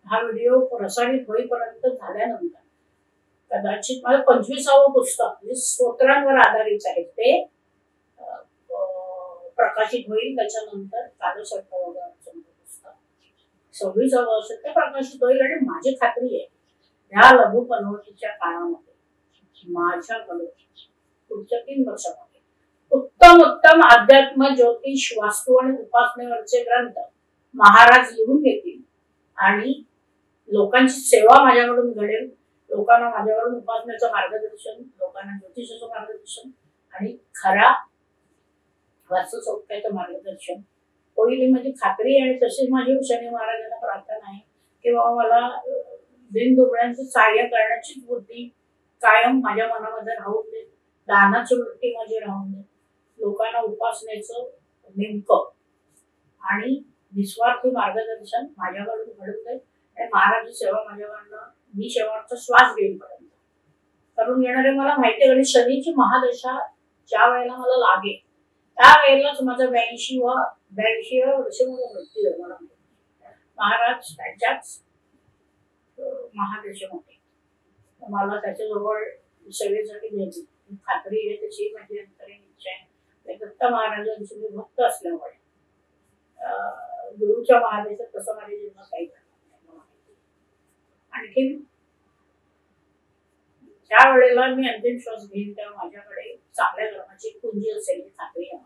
हा व्हिडिओ प्रसारित होईपर्यंत झाल्यानंतर कदाचित माझं 25वं पुस्तक म्हणजे स्तोत्रांवर आधारित आहे ते प्रकाशित होईल. त्याच्यानंतर कालसर्पवधानाचं पुस्तक 26वं वर्ष ते प्रकाशित होईल. आणि माझी खात्री आहे ह्या लघुपनवतीच्या काळामध्ये माझ्याकडे पुढच्या 3 वर्षामध्ये उत्तम उत्तम अध्यात्म, ज्योतिष, वास्तू आणि उपासनेवरचे ग्रंथ महाराज लिहून घेतील, आणि लोकांची सेवा माझ्याकडून घडेल. लोकांना माझ्याकडून उपासनेचं मार्गदर्शन, लोकांना ज्योतिषाचं मार्गदर्शन आणि खऱ्या वास्तुसौख्याचं मार्गदर्शन होईल ही माझी खात्री आहे. आणि तशीच माझी शनी महाराजांना प्रार्थना आहे की बाबा मला दीनदुबळ्यांचं सहाय्य करण्याची बुद्धी कायम माझ्या मनामध्ये राहून दे, दानाची वृत्ती माझी राहून दे, लोकांना उपासनेचं नेमकं आणि निस्वार्थी मार्गदर्शन माझ्याकडून घडून दे. आणि महाराज सेवा माझ्याकडनं मी शेवटचा श्वास घेईपर्यंत करून घेणारे. मला माहिती आहे शनीची महादशा ज्या वेळेला मला लागेल त्यावेळेलाच माझा 82व्या वर्षी मला मृत्यू आहे. मला महाराज त्यांच्याच महादशेमध्ये मला त्याच्याजवळ सेवेसाठी द्यायची खात्री आहे. त्याची माझी अंतरिम इच्छा आहे. दत्त महाराजांची मी भक्त असल्यामुळे गुरुच्या महादेशात तसं माझ्या जीवनात काही करणार नाही. आणखी ज्या वेळेला मी अंतिम श्वास घेईन तेव्हा माझ्याकडे चांगल्या कर्माची पुंजी असेल ही खात्री आहे.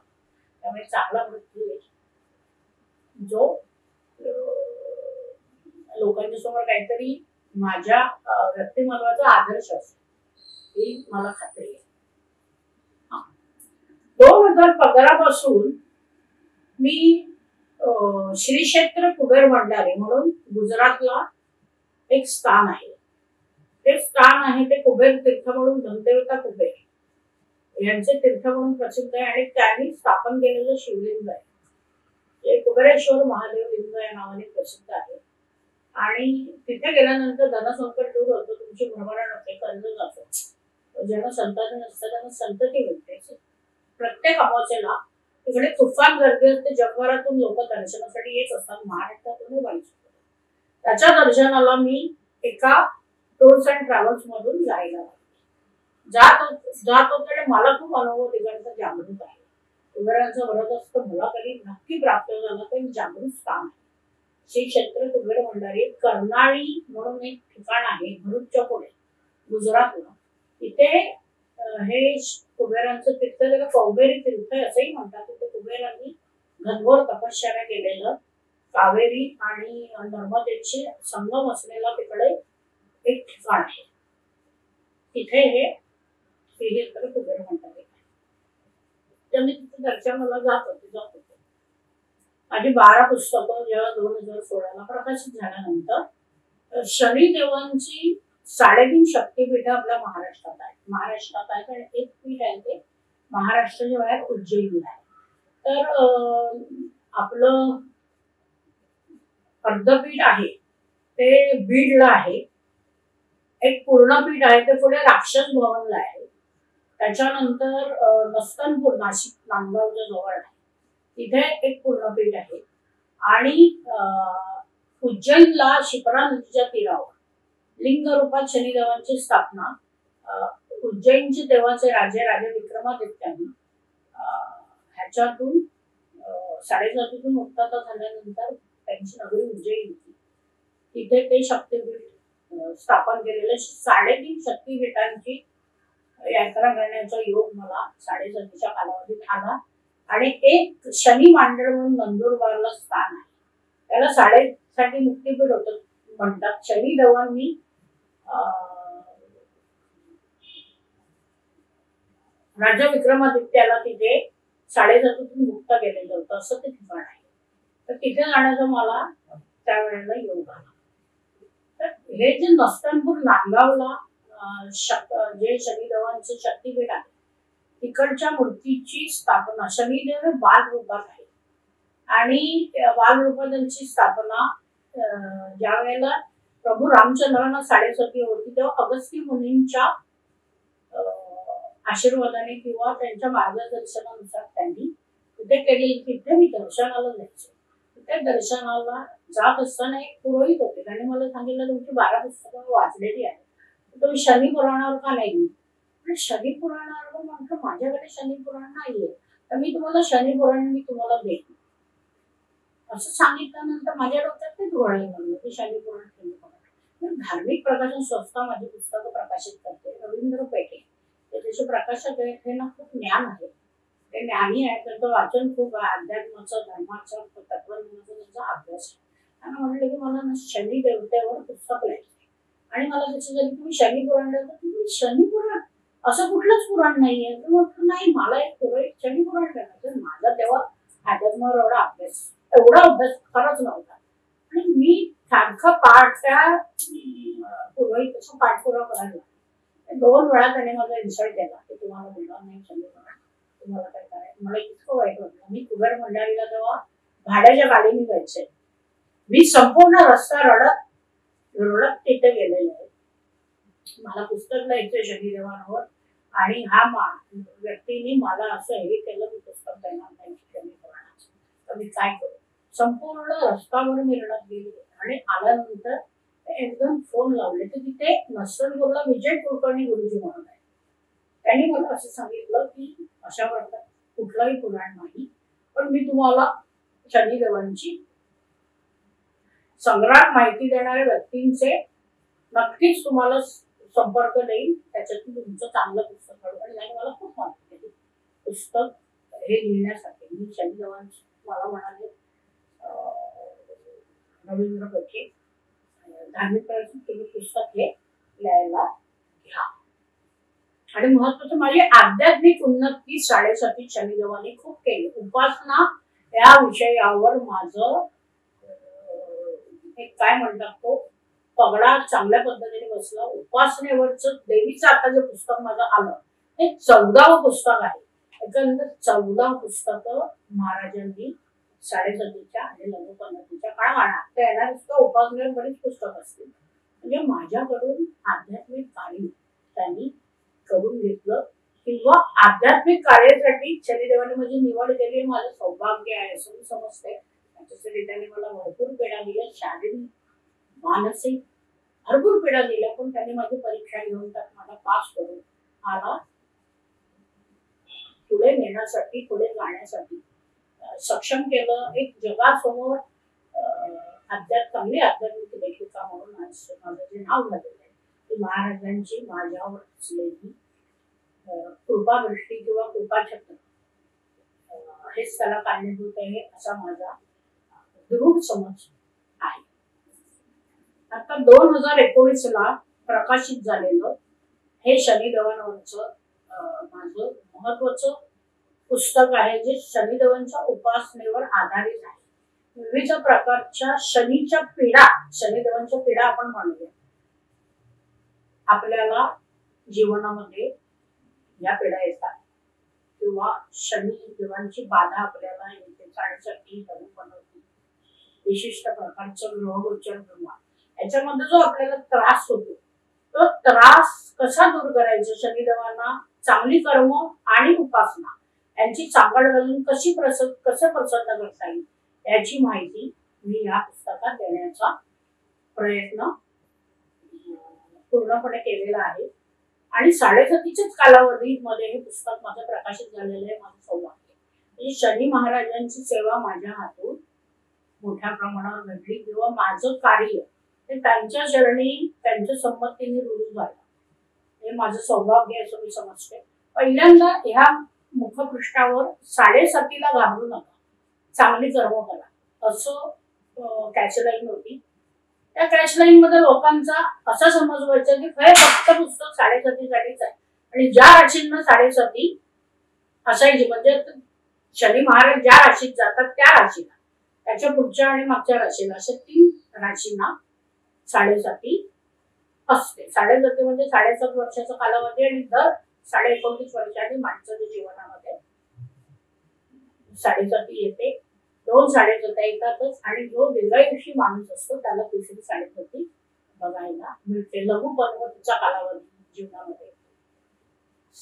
त्यामुळे चांगला मृत्यू आहे, जो लोकांच्या समोर काहीतरी माझ्या व्यक्तिमत्वाचा आदर्श असेल ही मला खात्री आहे. 2015 पासून मी श्री क्षेत्र कुबेर भंडारी म्हणून गुजरातला एक स्थान आहे, ते स्थान आहे ते कुबेर तीर्थ म्हणून धनदेवता कुबेर यांचे तीर्थ म्हणून प्रसिद्ध आहे आणि त्यांनी स्थापन केलेलं शिवलिंग आहे, ते कुबेरेश्वर महादेव लिंग या नावाने प्रसिद्ध आहे. आणि तिथे गेल्यानंतर धनसंकट दूर होतं, तुमची भरभराट होते, कर्ज जातो, ज्यांना संतान नसतं त्यांना संतती मिळते. प्रत्येक अमावस्येला तिकडे तुफान गर्दी असते, जगभरातून लोक दर्शनासाठी येत असतात, महाराष्ट्रातून वाईट. त्याच्या दर्शनाला मी एका टूर्स अँड ट्रॅव्हल्स मधून जायला जात होते. मला खूप अनुभव तिकडचा जागृत आहे. कुबेरांचं व्रत असतं, मला कधी नक्की प्राप्त झालं तर जागृत स्थान आहे श्री क्षेत्र कुबेर भंडारी. कर्नाळी म्हणून एक ठिकाण आहे भरूचच्या पुढे गुजरातला, तिथे हे कुबेरांचं तीर्थ, त्याला कौबेरी तीर्थ असंही म्हणतात. तिथे कुबेरांनी घनघोर तपश्चर्या केलेलं, कावेरी आणि नर्मदेचे संगम असलेला तिकडे एक ठिकाण आहे, तिथे हे श्रीक्षेत्र कुबेर भंडारी. तर मी तिथे दर्शनाला जात होते. माझी 12 पुस्तकं जेव्हा 2016ला प्रकाशित झाल्यानंतर शनिदेवांची 3.5 शक्तीपीठ आपल्या महाराष्ट्रात आहेत आणि एक पीठ आहे ते महाराष्ट्राच्या बाहेर उज्जैनला आहे. तर आपलं अर्धपीठ आहे ते बीडला आहे, एक पूर्णपीठ आहे ते पुढे राक्षस भवनला आहे, त्याच्यानंतर नस्तनपूर नाशिक नांदगावच्या जवळ आहे, तिथे एक पूर्णपीठ आहे. आणि उज्जैनला शिप्रा नदीच्या तीरावर लिंग रूपात शनिदेवांची स्थापना उज्जैनचे देवाचे राजे विक्रमादित्यांनी ह्याच्यातून 7.5 मुक्तता झाल्यानंतर त्यांची नगरी उज्जैन होती, तिथे ते शक्तीपीठ स्थापन केलेले. 3.5 शक्तीपीठांची यात्रा करण्याचा योग मला 7.5च्या कालावधीत आला. आणि एक शनी मांडळ म्हणून नंदुरबारला स्थान आहे, त्याला 7.5 मुक्तीपीठ होतं म्हणतात. शनी देवांनी राजा विक्रमादित्याला तिथे 7.5 मुक्त केलेलं होतं, असं ते ठिकाण आहे. तर तिथे जाण्याचा मला त्यावेळेला योग आला. तर हे जे नस्तनपूर नांदगावला जे शनिदेवांचे शक्तीपीठ आहे, तिकडच्या मूर्तीची स्थापना शनिदेव बाल रूपात आहे आणि बाल रूपात त्यांची स्थापना ज्या वेळेला प्रभू रामचंद्रांना 7.5 होती तेव्हा अगस्ती मुनींच्या आशीर्वादाने किंवा त्यांच्या मार्गदर्शनानुसार त्यांनी तिथे केलेली. तिथे मी दर्शनाला जायचे. तिथे दर्शनाला जात असताना एक पुरोहित होते, त्यांनी मला सांगितलं तुमची 12 पुस्तकं वाचलेली आहे, तुम्ही शनी पुराणावर का नाही लिहिली? शनी पुराणावर म्हटलं माझ्याकडे शनी पुराण नाहीये, तर मी तुम्हाला शनी पुराण मी तुम्हाला देईन असं सांगितल्यानंतर माझ्या डोक्यात ते धोरण लागलं की शनी पुराण. धार्मिक प्रकाशन संस्था माझी पुस्तकं प्रकाशित करते, रवींद्र पेठे त्याचे प्रकाशक आहेत, हे ना खूप ज्ञान आहे, ते ज्ञानी आहे, त्यांचं वाचन खूप आहे, अध्यात्माचं धर्माचं तत्वज्ञानाचा त्यांचा अभ्यास आहे. त्यांना म्हटलं की मला ना शनी देवतेवर पुस्तक लिहायचं आणि मला त्याची जरी तुम्ही शनी पुराण द्यायचं, तुम्ही शनी पुराण असं कुठलंच पुराण नाहीये. तर म्हटलं नाही, मला एक पुरोहित शनी पुराण करायचं. माझा तेव्हा अध्यात्मावर एवढा अभ्यास खरंच नव्हता आणि मी सारखं त्या पुरोहित पाठपुरावा करायला 2 वेळा त्याने माझा इन्सल्ट केला की तुम्हाला बोलणार नाही शनी पुराण, तुम्हाला काय करायचं. मला इतकं वाईट वाटलं. मी कुबेर भंडारीला तेव्हा भाड्याच्या गाडीने जायचे, मी संपूर्ण रस्ता रडत तिथे गेलेले आहे. मला पुस्तक लिहायचं शनिदेवांवर आणि हा व्यक्तीने मला असं हे केलं की पुस्तक देणार नाही शनी पुराणाचं. तर मी काय करू? संपूर्ण रस्त्यावर मी रडत गेले आणि आल्यानंतर एकदम फोन लावले तर तिथे नस्तनपूरला विजय कुलकर्णी गुरुजी म्हणून आहे. त्यांनी मला असं सांगितलं की अशा प्रकारे कुठलंही पुराण नाही, पण मी तुम्हाला शनिदेवांची संग्रहात माहिती देणाऱ्या व्यक्तींचे नक्कीच तुम्हाला संपर्क देईल, त्याच्यातून तुमचं चांगलं पुस्तक घडू. आणि त्याने मला खूप मदत केली पुस्तक हे लिहिण्यासाठी. मी शनी देवान मला म्हणाले रवींद्र पेठे धार्मिक प्रवचन तुम्ही पुस्तक हे लिहायला घ्या. आणि महत्वाचं माझी आध्यात्मिक उन्नती साडेसाती शनिदेवाने खूप केली. उपासना या विषयावर माझं एक काय म्हणतात तो पगडा चांगल्या पद्धतीने बसला. उपासनेवरच देवीचं आता जे पुस्तक माझं आलं हे 14वं पुस्तक आहे. एकंदर 14 पुस्तकं महाराजांनी साडेसातीच्या आणि लघुपंथीच्या काळात त्याला नुसतं उपासनेवर बरीच पुस्तक असतील. म्हणजे माझ्याकडून आध्यात्मिक कार्य त्यांनी करून घेतलं किंवा आध्यात्मिक कार्यासाठी शनिदेवाने माझी निवड केली. माझं सौभाग्य आहे असं मी समजते. त्याच्यासाठी त्यांनी मला भरपूर पेढा दिल्या, शारीरिक मानसिक भरपूर पेढा दिल्या. पण त्यांनी माझी परीक्षा घेऊन त्यात मला पास करून मला पुढे नेण्यासाठी पुढे जाण्यासाठी सक्षम केलं. एक जगासमोर चांगली आध्यात्मिक लेखिका म्हणून आज माझं जे नाव झालेलं आहे ती महाराजांची माझ्यावर असलेली कृपादृष्टी किंवा कृपाछत्र हेच त्याला कारणीभूत आहे असा माझा दृढ समज आहे. आता 2019 प्रकाशित झालेलं हे शनिदेवांवरचं माझं महत्वाचं पुस्तक आहे जे शनिदेवांच्या उपासनेवर आधारित आहे. विविध प्रकारच्या शनीच्या पीडा शनिदेवांच्या पीडा आपण म्हणूया आपल्याला जीवनामध्ये या पीडा येतात किंवा शनी देवांची बाधा आपल्याला येते. साडेसाती बनवते विशिष्ट प्रकारचं ग्रहगोचर किंवा याच्यामध्ये जो आपल्याला त्रास होतो तो त्रास कसा दूर करायचा. शनिदेवांना चांगली कर्म आणि उपासना यांची सांगड घालून कसं प्रसन्न करता येईल याची माहिती मी या पुस्तकात देण्याचा प्रयत्न पूर्णपणे केलेला आहे. आणि साडेसातीच्याच कालावधीमध्ये हे पुस्तक माझं प्रकाशित झालेलं आहे. माझं सौभाग्य म्हणजे शनी महाराजांची सेवा माझ्या हातून मोठ्या प्रमाणावर घडली किंवा माझं कार्य हे त्यांच्या चरणी त्यांच्या संमतीने रुजू झालं. हे माझं सौभाग्य असं मी समजते. पहिल्यांदा ह्या मुखपृष्ठावर साडेसातीला घाबरू नका, चांगली कर्म करा असं कॅचलाईन होती. त्या कॅचलाईन मध्ये लोकांचा असा समज व्हायचा की हे फक्त पुस्तक साडेसातीसाठीच आहे आणि ज्या राशींना साडेसाती असायची म्हणजे शनी महाराज ज्या राशीत जातात त्या राशीला त्याच्या पुढच्या आणि मागच्या राशीला अशा 3 राशींना साडेसाती असते. साडेसाती म्हणजे 7.5 वर्षाचा कालावधी आणि दर 19.5 वर्षांनी माणसाच्या जीवनामध्ये साडेसाती येते. 2 साडेसाती येतातच आणि जो दीर्घायुषी माणूस असतो त्याला तिसरी साडेसाती बघायला मिळते. लघुपंथीचा कालावधी जीवनामध्ये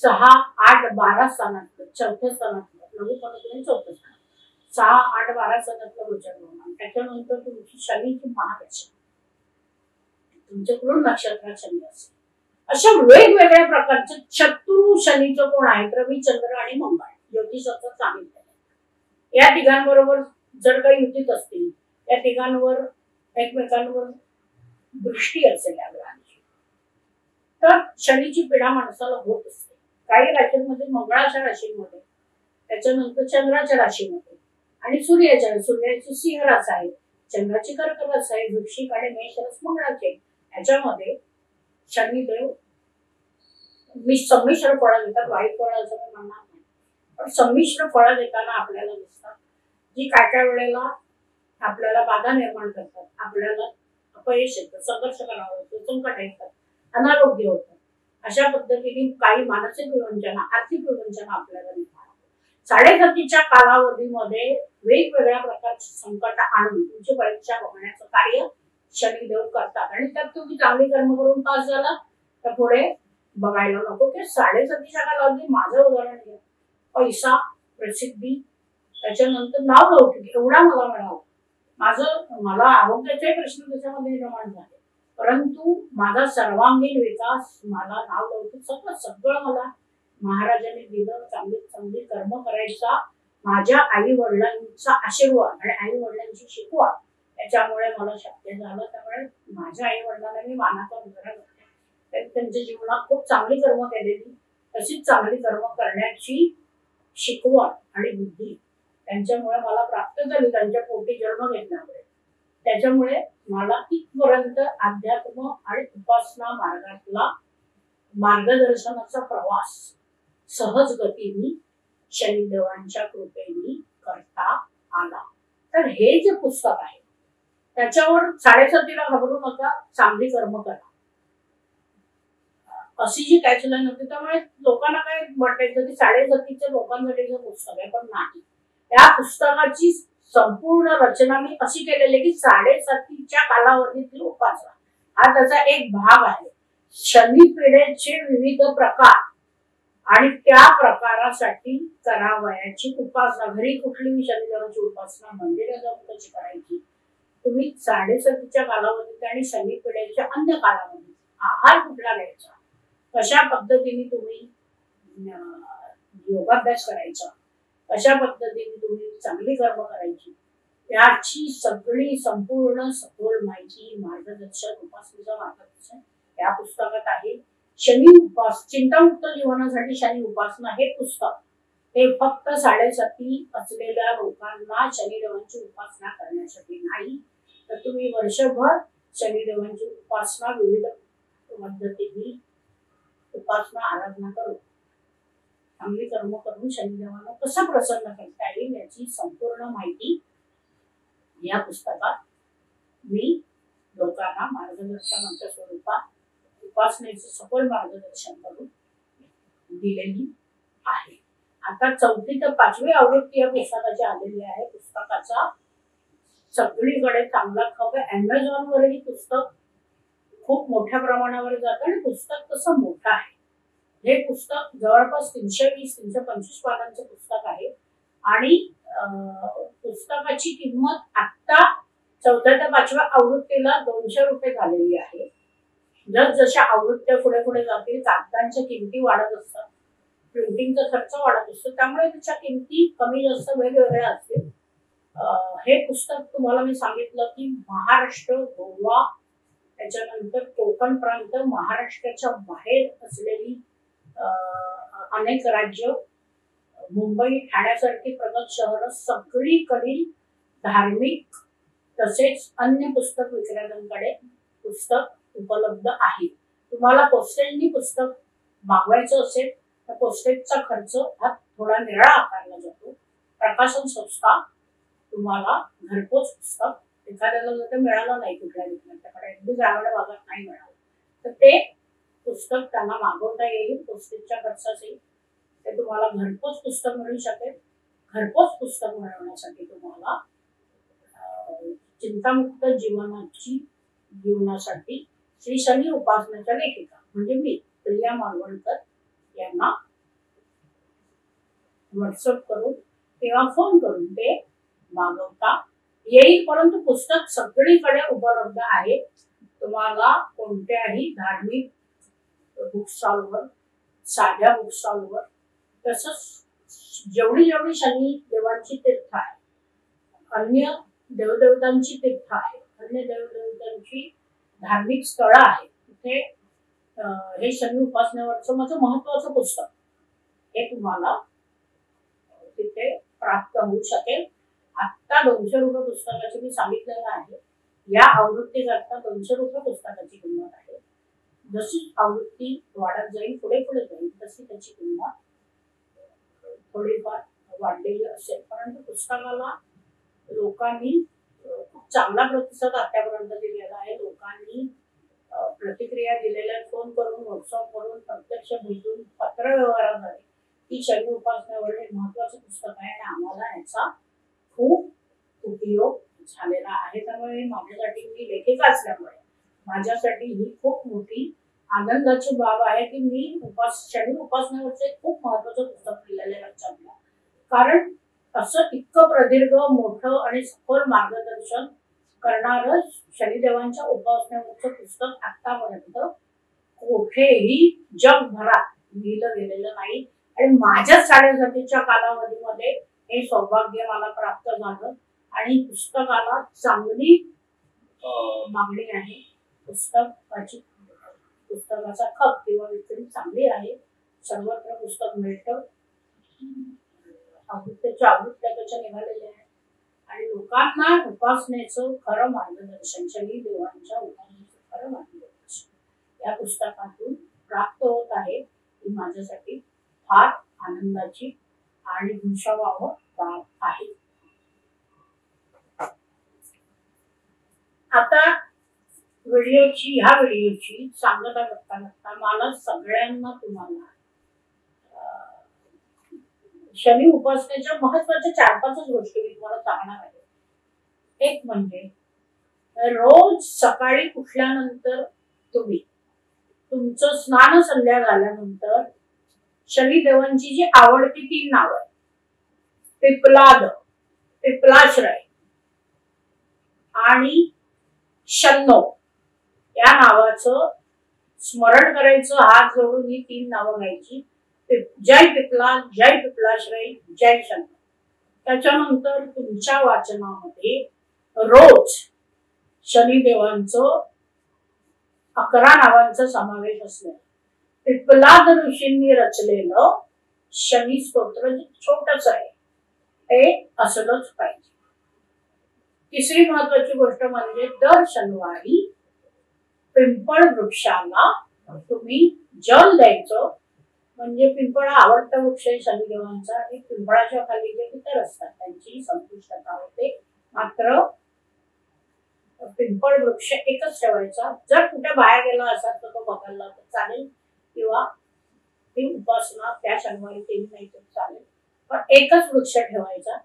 6, 8, 12 स्थानातलं 4थ्या स्थानातलं लघुपंथी 4थं स्थान 6, 8, 12 स्थानातलं गोचर होणार. त्याच्यानंतर तुमची शनीची महादशा तुमच्या पूर्ण नक्षत्रात शनी असेल. अशा वेगवेगळ्या प्रकारचे शत्रू शनीचं कोण आहेत रविचंद्र आणि मंगळ ज्योतिषाचं सांगितलं. या तिघांबरोबर जर काही युतीत असतील या तिघांवर एकमेकांवर दृष्टी असेल या ग्रहांची तर शनीची पीडा माणसाला होत असते. काही राशींमध्ये मंगळाच्या राशीमध्ये त्याच्यानंतर चंद्राच्या राशीमध्ये आणि सूर्याची सिंह रास आहे, चंद्राची कर्क रास आहे, वृश्चिक आणि मेष रास मंगळाचे. याच्यामध्ये शनिदेव संमिश्र फळं देतात. वाईट फळं असं मी म्हणणार नाही पण संमिश्र फळं देताना आपल्याला दिसतात जी काय वेळेला आपल्याला बाधा निर्माण करतात, आपल्याला अपयश येतं, संघर्ष करावं लागतं, संकट येतात, अनारोग्य होतं. अशा पद्धतीने काही मानसिक विवंचना आर्थिक विवंचना आपल्याला निर्माण होतं. साडेसातीच्या कालावधीमध्ये वेगवेगळ्या प्रकारची संकट आणून तुमची परीक्षा बघण्याचं कार्य शनिदेव करतात आणि त्यात तुम्ही चांगली कर्म करून पास झाला तर पुढे बघायला नको की साडेसातीच्या कालावधी माझं उदाहरण घ्या. पैसा, प्रसिद्धी, त्याच्यानंतर नाव लौकिक एवढा मला मिळावं. मला आरोग्याचे प्रश्न त्याच्यामध्ये निर्माण झाले परंतु माझा सर्वांगीण विकास, मला नाव लौकिक सगळं मला महाराजांनी दिलं. चांगली कर्म करायचा माझ्या आई वडिलांचा आशीर्वाद आणि आई वडिलांची शिकवण त्याच्यामुळे मला शक्य झालं. त्यामुळे माझ्या आई वडिलांना मी मानाचा मुजरा करते. त्यांच्या जीवनात खूप चांगली कर्म केलेली तशीच चांगली कर्म करण्याची शिकवण आणि बुद्धी त्यांच्यामुळे मला प्राप्त झाली, त्यांच्या पोटी जन्म घेतल्यामुळे. त्याच्यामुळे मला इथपर्यंत अध्यात्म आणि उपासना मार्गातला मार्गदर्शनाचा प्रवास सहज गतीने शनिदेवांच्या कृपेने करता आला. तर हे जे पुस्तक आहे त्याच्यावर साडेसातीला घाबरू नका, चांगली कर्म करा, अशी जी टॅचलाईन होती. त्यामुळे लोकांना काय वाटायचं की साडेसातीच्या लोकांसाठी हे पुस्तक आहे, पण नाही. या पुस्तकाची संपूर्ण रचना मी अशी केलेली आहे की साडेसातीच्या कालावधीतली उपासना हा त्याचा एक भाग आहे. शनी पिढेचे विविध प्रकार आणि त्या प्रकारासाठी करावयाची उपासना, घरी कुठली शनिदेवाची उपासना, मंदिरात जाऊन कशी करायची, तुम्ही साडेसातीच्या कालावधीत आणि शनी पिढेच्या अन्य कालावधीत आहार कुठला घ्यायचा, कशा पद्धतीने तुम्ही योगाभ्यास करायचा, कशा पद्धतीने तुम्ही चांगली कर्म करायची, याची सगळी संपूर्ण सखोल माहिती, मार्गदर्शन, उपासनेचं मार्गदर्शन या पुस्तकात आहे. चिंतामुक्त जीवनासाठी शनी उपासना हे पुस्तक हे फक्त साडेसाती असलेल्या लोकांना शनिदेवांची उपासना करण्यासाठी नाही, तर तुम्ही वर्षभर शनिदेवांची उपासना विविध पद्धतीने उपासना आराधना करून चांगली कर्म करून शनिदेवांना कसं प्रसन्न करता येईल याची संपूर्ण माहिती या पुस्तकात मी लोकांना मार्गदर्शनाच्या स्वरूपात उपासनेचे सखोल मार्गदर्शन करून दिलेली आहे. आता 4थी ते 5वी आवृत्ती या पुस्तकाची आलेली आहे. पुस्तकाचा सगळीकडे चांगला खप आहे. अमेझॉनवरही पुस्तक खूप मोठ्या प्रमाणावर जातं आणि पुस्तक तसं मोठं आहे. हे पुस्तक जवळपास 320-325 पानांचं पुस्तक आहे आणि पुस्तकाची किंमत आता 4थ्या ते 5व्या आवृत्तीला 200 रुपये झालेली आहे. जसजशा आवृत्त्या पुढे पुढे जातील कागदांच्या किमती वाढत असतात, प्रिंटिंगचा खर्च वाढत असतो, त्यामुळे त्याच्या किमती कमी जास्त वेगवेगळ्या असतील. हे पुस्तक तुम्हाला मी सांगितलं की महाराष्ट्र, गोवा, त्याच्यानंतर कोकण प्रांत, महाराष्ट्राच्या बाहेर असलेली अनेक राज्य, मुंबई, ठाण्यासारखी प्रगत शहरं, सगळीकडील धार्मिक तसेच अन्य पुस्तक विक्रेत्यांकडे पुस्तक उपलब्ध आहे. तुम्हाला पोस्टेजनी पुस्तक मागवायचं असेल तर पोस्टेजचा खर्च हा थोडा निराळा आकारला जातो. प्रकाशन संस्था तुम्हाला घरपोच पुस्तक एखाद्याला जर मिळालं नाही, कुठल्या विद्यार्थ्याकडे अगदी ग्रामीण भागात नाही मिळालं तर ते पुस्तक त्यांना मागवता येईल. पोस्टेजच्या खर्चाचे ते तुम्हाला घरपोच पुस्तक मिळू शकेल. घरपोच पुस्तक मिळवण्यासाठी तुम्हाला चिंतामुक्त जीवनासाठी श्री शनी उपासनेच्या लेखिका म्हणजे मी प्रिया मालवणकर यांना व्हॉट्सअप करून किंवा फोन करून ते मागवता येईल. परंतु पुस्तक सगळीकडे उपलब्ध आहे. तुम्हाला कोणत्याही धार्मिक बुक स्टॉलवर, साध्या बुक स्टॉलवर, तसंच जेवढी शनी देवांची तीर्थ आहे, अन्य देवदेवतांची तीर्थ आहे, अन्य देवदेवतांची धार्मिक स्थळं आहेत, तिथे हे शनी उपासनेवरचं माझं महत्वाचं पुस्तक हे तुम्हाला तिथे प्राप्त होऊ शकेल. आत्ता 200 रुपये पुस्तकाची मी सांगितलेलं आहे. या आवृत्ती करता 200 रुपये पुस्तकाची किंमत आहे. जशी आवृत्ती वाढत जाईल, पुढे पुढे जाईल, तशी त्याची किंमत थोडीफार वाढलेली असेल. परंतु पुस्तकाला लोकांनी खूप चांगला प्रतिसाद आतापर्यंत दिलेला आहे. लोकांनी प्रतिक्रिया दिलेल्या, फोन करून, व्हॉट्सअप करून, प्रत्यक्ष भेटून, पत्र व्यवहाराद्वारे ही शनी उपासनेवर हे महत्वाचं पुस्तक आहे आणि आम्हाला याचा खूप उपयोग झालेला आहे. त्यामुळे माझ्यासाठी, मी लेखिका असल्यामुळे माझ्यासाठी ही खूप मोठी आनंदाची बाब आहे की मी शनी उपासनेवरचे खूप महत्वाचं पुस्तक लिहिलेलं आहे लक्षात. कारण असं इतकं प्रदीर्घ, मोठं आणि सखोल मार्गदर्शन करणारं शनिदेवांच्या उपासनेवरचं पुस्तक आतापर्यंत कुठेही जगभरात लिहिलं गेलेलं नाही. आणि माझ्या साडेसातीच्या कालावधीमध्ये हे सौभाग्य मला प्राप्त झालं आणि पुस्तकाला चांगली मागणी आहे. पुस्तकाचा खप किंवा विक्री चांगली आहे. सर्वत्र पुस्तक मिळतं आवृत्त्या त्याच्या निघालेल्या आहेत आणि लोकांना उपासनेचं खरं मार्गदर्शन, शनी देवांच्या उपासनेचं खरं मार्गदर्शन या पुस्तकातून प्राप्त होत आहे. ही माझ्यासाठी फार आनंदाची आणि विसावावं बाब आहे. आता ह्या व्हिडिओची सांगता करता मला सगळ्यांना तुम्हाला शनी उपासनेच्या महत्वाच्या 4-5 गोष्टी मी तुम्हाला सांगणार आहे. एक म्हणजे रोज सकाळी उठल्यानंतर तुम्ही तुमचं स्नान संध्या झाल्यानंतर शनिदेवांची जी आवडती 3 नावं आहेत, पिपलाद, पिपलाश्रय आणि शन्नो या नावाचं स्मरण करायचं. हात जोडून ही 3 नावं घ्यायची. जय पिपलाद, जय पिपलाश्रय, जय शन्नो. त्याच्यानंतर तुमच्या वाचनामध्ये रोज शनिदेवांचं 11 नावांचा समावेश असलेला पिपलाद ऋषींनी रचलेलं शनी स्तोत्र छोटच आहे, ते असलंच पाहिजे. तिसरी महत्वाची गोष्ट म्हणजे दर शनिवारी पिंपळ वृक्षाला तुम्ही जल द्यायचं. म्हणजे पिंपळ हा आवडता वृक्ष आहे शनिदेवांचा आणि पिंपळाच्या खाली जे इतर असतात त्यांची संतुष्टता होते. मात्र पिंपळ वृक्ष एकच ठेवायचा. जर कुठे बाहेर गेला असाल तर तो बदलला तर चालेल किंवा ती उपासना त्या शनिवारी केली नाही तर चालेल, पण एकच वृक्ष ठेवायचा.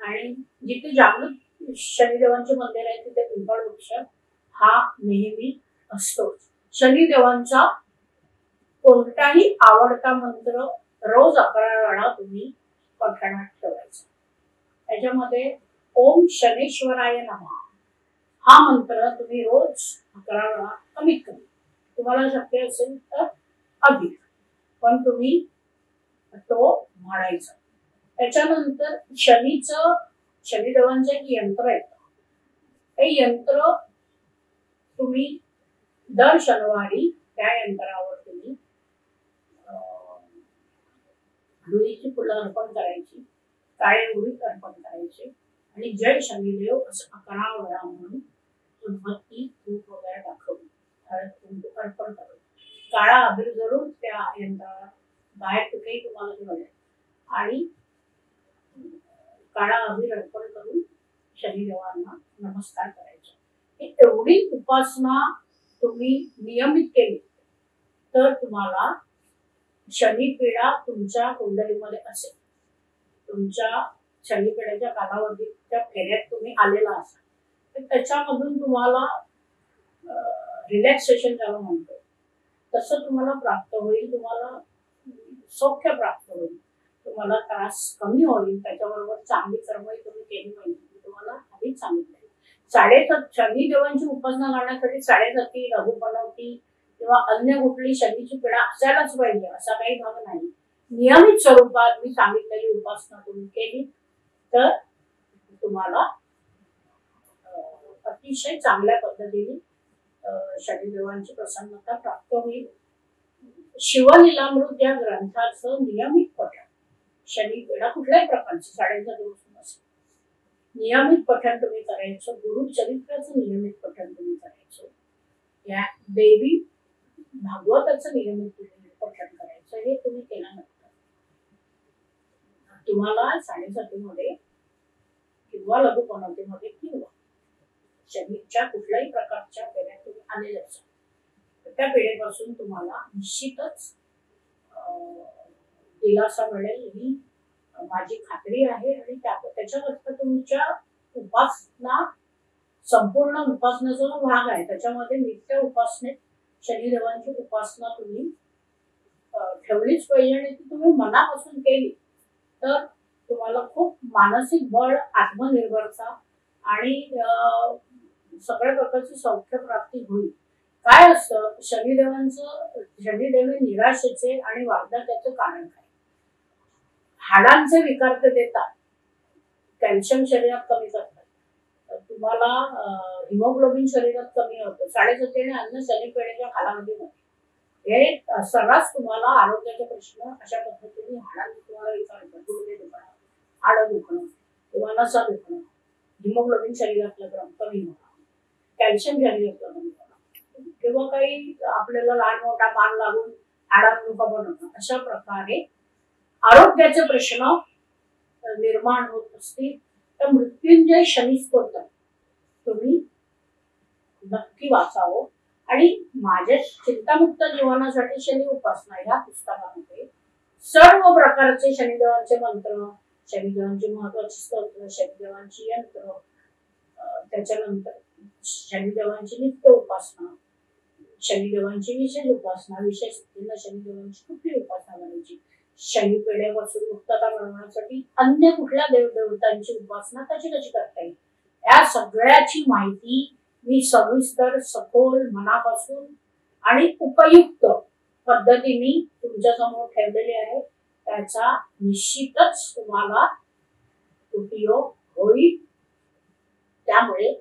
आणि जिथे जागृत शनिदेवांचे मंदिर आहे तिथे पिंपळ वृक्ष हा नेहमी असतो. शनिदेवांचा कोणताही आवडता मंत्र रोज 11 वेळा तुम्ही पठणात ठेवायचा. त्याच्यामध्ये ओम शनेश्वराय नमः हा मंत्र तुम्ही रोज 11 वेळा, कमीत कमी तुम्हाला शक्य असेल तर अधिक, पण तुम्ही तो म्हणायचा. त्याच्यानंतर शनिदेवांचं एक यंत्र येतं, ते यंत्र तुम्ही दर शनिवारी त्या यंत्रावर तुम्ही जुईची फुलं अर्पण करायची, काळे उडीद अर्पण करायचे आणि जय शनिदेव असं 11 वेळा म्हणून उदबत्ती धूप वगैरे दाखवून अर्पण करून काळा अबीर जरूर त्या यंत्रावर बाहेर कुठेही तुम्हाला ते मिळेल आणि काळा अबीर अर्पण करून शनिदेवांना नमस्कार करायचा. ही एवढी उपासना तुम्ही नियमित केली तर तुम्हाला शनिपीडा तुमच्या कुंडलीमध्ये असेल, तुमच्या शनिपीडेच्या कालावधीच्या फेऱ्यात तुम्ही आलेला असाल तर त्याच्यामधून तुम्हाला रिलॅक्सेशन ज्याला म्हणतो तसं तुम्हाला प्राप्त होईल. तुम्हाला सौख्य प्राप्त होईल, तुम्हाला त्रास कमी होईल. त्याच्याबरोबर चांगली कर्मही तुम्ही केली पाहिजे. तुम्हाला आधीच सांगितलं शनिदेवांची उपासना करण्यासाठी 7:30 लघुपणवती किंवा अन्य कुठली शनीची पीडा असायलाच पाहिजे असा काही भाग नाही. नियमित स्वरूपात मी सांगितलेली उपासना तुम्ही केली तर तुम्हाला अतिशय चांगल्या पद्धतीने शनिदेवांची प्रसन्नता प्राप्त होईल. शिवलीलामृत या ग्रंथाचं नियमित पठण, शनिपीडा कुठल्याही प्रकारची 7:30 दिवस नसेल, नियमित पठण तुम्ही करायचं. गुरुचरित्राचं नियमित पठण तुम्ही करायचं. या देवी भागवताचं नियमित तुम्ही पठण करायचं. हे तुम्ही केल्यानंतर तुम्हाला 7:30 मध्ये किंवा लघुपणवतीमध्ये किंवा शनीच्या कुठल्याही प्रकारच्या पेढ्यात तुम्ही आलेले असाल त्या पेढेपासून तुम्हाला निश्चितच दिलासा मिळेल ही माझी खात्री आहे. आणि त्याच्यावर तुमच्या उपासना संपूर्ण उपासनेचा जो भाग आहे त्याच्यामध्ये नित्य उपासनेत शनिदेवांची उपासना तुम्ही ठेवलीच पाहिजे. आणि ती तुम्ही मनापासून केली तर तुम्हाला खूप मानसिक बळ, आत्मनिर्भरता आणि सगळ्या प्रकारची सौख्य प्राप्ती होईल. काय असतं शनिदेव निराशेचे आणि वार्धक्याचे कारण काय? हाडांचे विकार ते देतात, कॅल्शियम शरीरात कमी करतात, तुम्हाला हिमोग्लोबिन शरीरात कमी होतं. 7:30 अन्न शनिपेढेच्या कालावधीमध्ये हे सर्रास तुम्हाला आरोग्याचे प्रश्न अशा पद्धतीने हाडांचे तुम्हाला विकार होतात, गुडघे दुखणं, हाडं दुखणं किंवा नसा दुखणं, हिमोग्लोबिन शरीरातलं कमी होणं, कॅल्शियम शरीरातलं कमी होणं, किंवा काही आपल्याला लहान मोठा मान लागून हाडात दुखा बनवणं, अशा प्रकारे आरोग्याचे प्रश्न निर्माण होत असतील तर मृत्युंजय शनी स्तोत्र तुम्ही नक्की वाचावं. आणि माझ्या चिंतामुक्त जीवनासाठी शनी उपासना या पुस्तकामध्ये सर्व प्रकारचे शनिदेवांचे मंत्र, शनिदेवांची महत्वाची स्तोत्र, शनिदेवांची यंत्र, त्याच्यानंतर शनिदेवांची नित्य उपासना, शनिदेवांची विशेष उपासना, विशेष शनिदेवांची कुठली उपासना करायची, शनी पेढ्यापासून मुक्तता मिळवण्यासाठी अन्य कुठल्या देवदेवतांची उपासना कशी कशी करता येईल, या सगळ्याची माहिती मी सविस्तर सखोल मनापासून आणि उपयुक्त पद्धतीने तुमच्या समोर ठेवलेली आहे. त्याचा निश्चितच तुम्हाला उपयोग होईल. त्यामुळे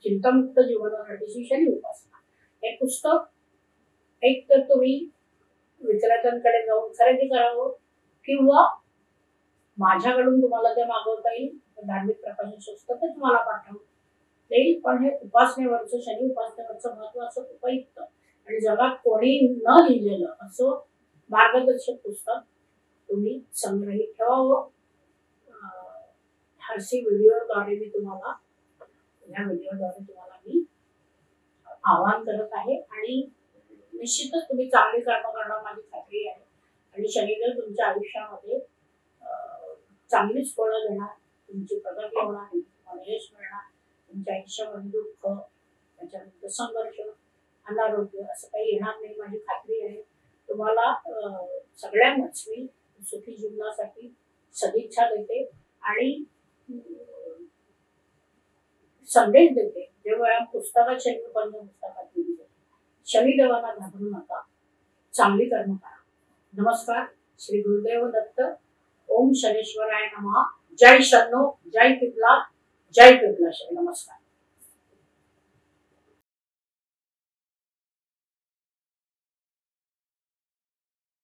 चिंतामुक्त जीवनासाठीची शनी उपासना हे पुस्तक एक तर तुम्ही विक्रेत्यांकडे जाऊन खरेदी करावं किंवा माझ्याकडून तुम्हाला ते मागवता येईल. धार्मिक प्रकाशन पुस्तक तुम्हाला पाठवता येईल. पण हे उपासनेवरचं, शनी उपासनेवरचं महत्वाचं, उपयुक्त आणि जगात कोणी न लिहिलेलं असं मार्गदर्शक पुस्तक तुम्ही संग्रहित ठेवावं. हरशी व्हिडिओद्वारे मी तुम्हाला आवाहन करत आहे. आणि निश्चितच तुम्ही चांगली कर्म करणार माझी खात्री आहे. आणि शनिदेव तुमच्या आयुष्यामध्ये चांगलीच फळं देणार, तुमची प्रगती होणार, तुम्हाला यश मिळणार, तुमच्या आयुष्यामध्ये दुःख, त्याच्यानंतर संघर्ष, अनारोग्य असं काही येणार नाही माझी खात्री आहे. तुम्हाला सगळ्यांनाच मी सुखी जीवनासाठी सदिच्छा देते आणि संदेश देते. जेव्हा पुस्तकात शनी उपासना पुस्तकात दिली जाते, शनिदेवाला घाबरू नका, चांगली कर्म करा. नमस्कार. श्री गुरुदेव दत्त. ओम शनेश्वराय नमः. जय शनो, जय पिपला, जय पिपला. नमस्कार.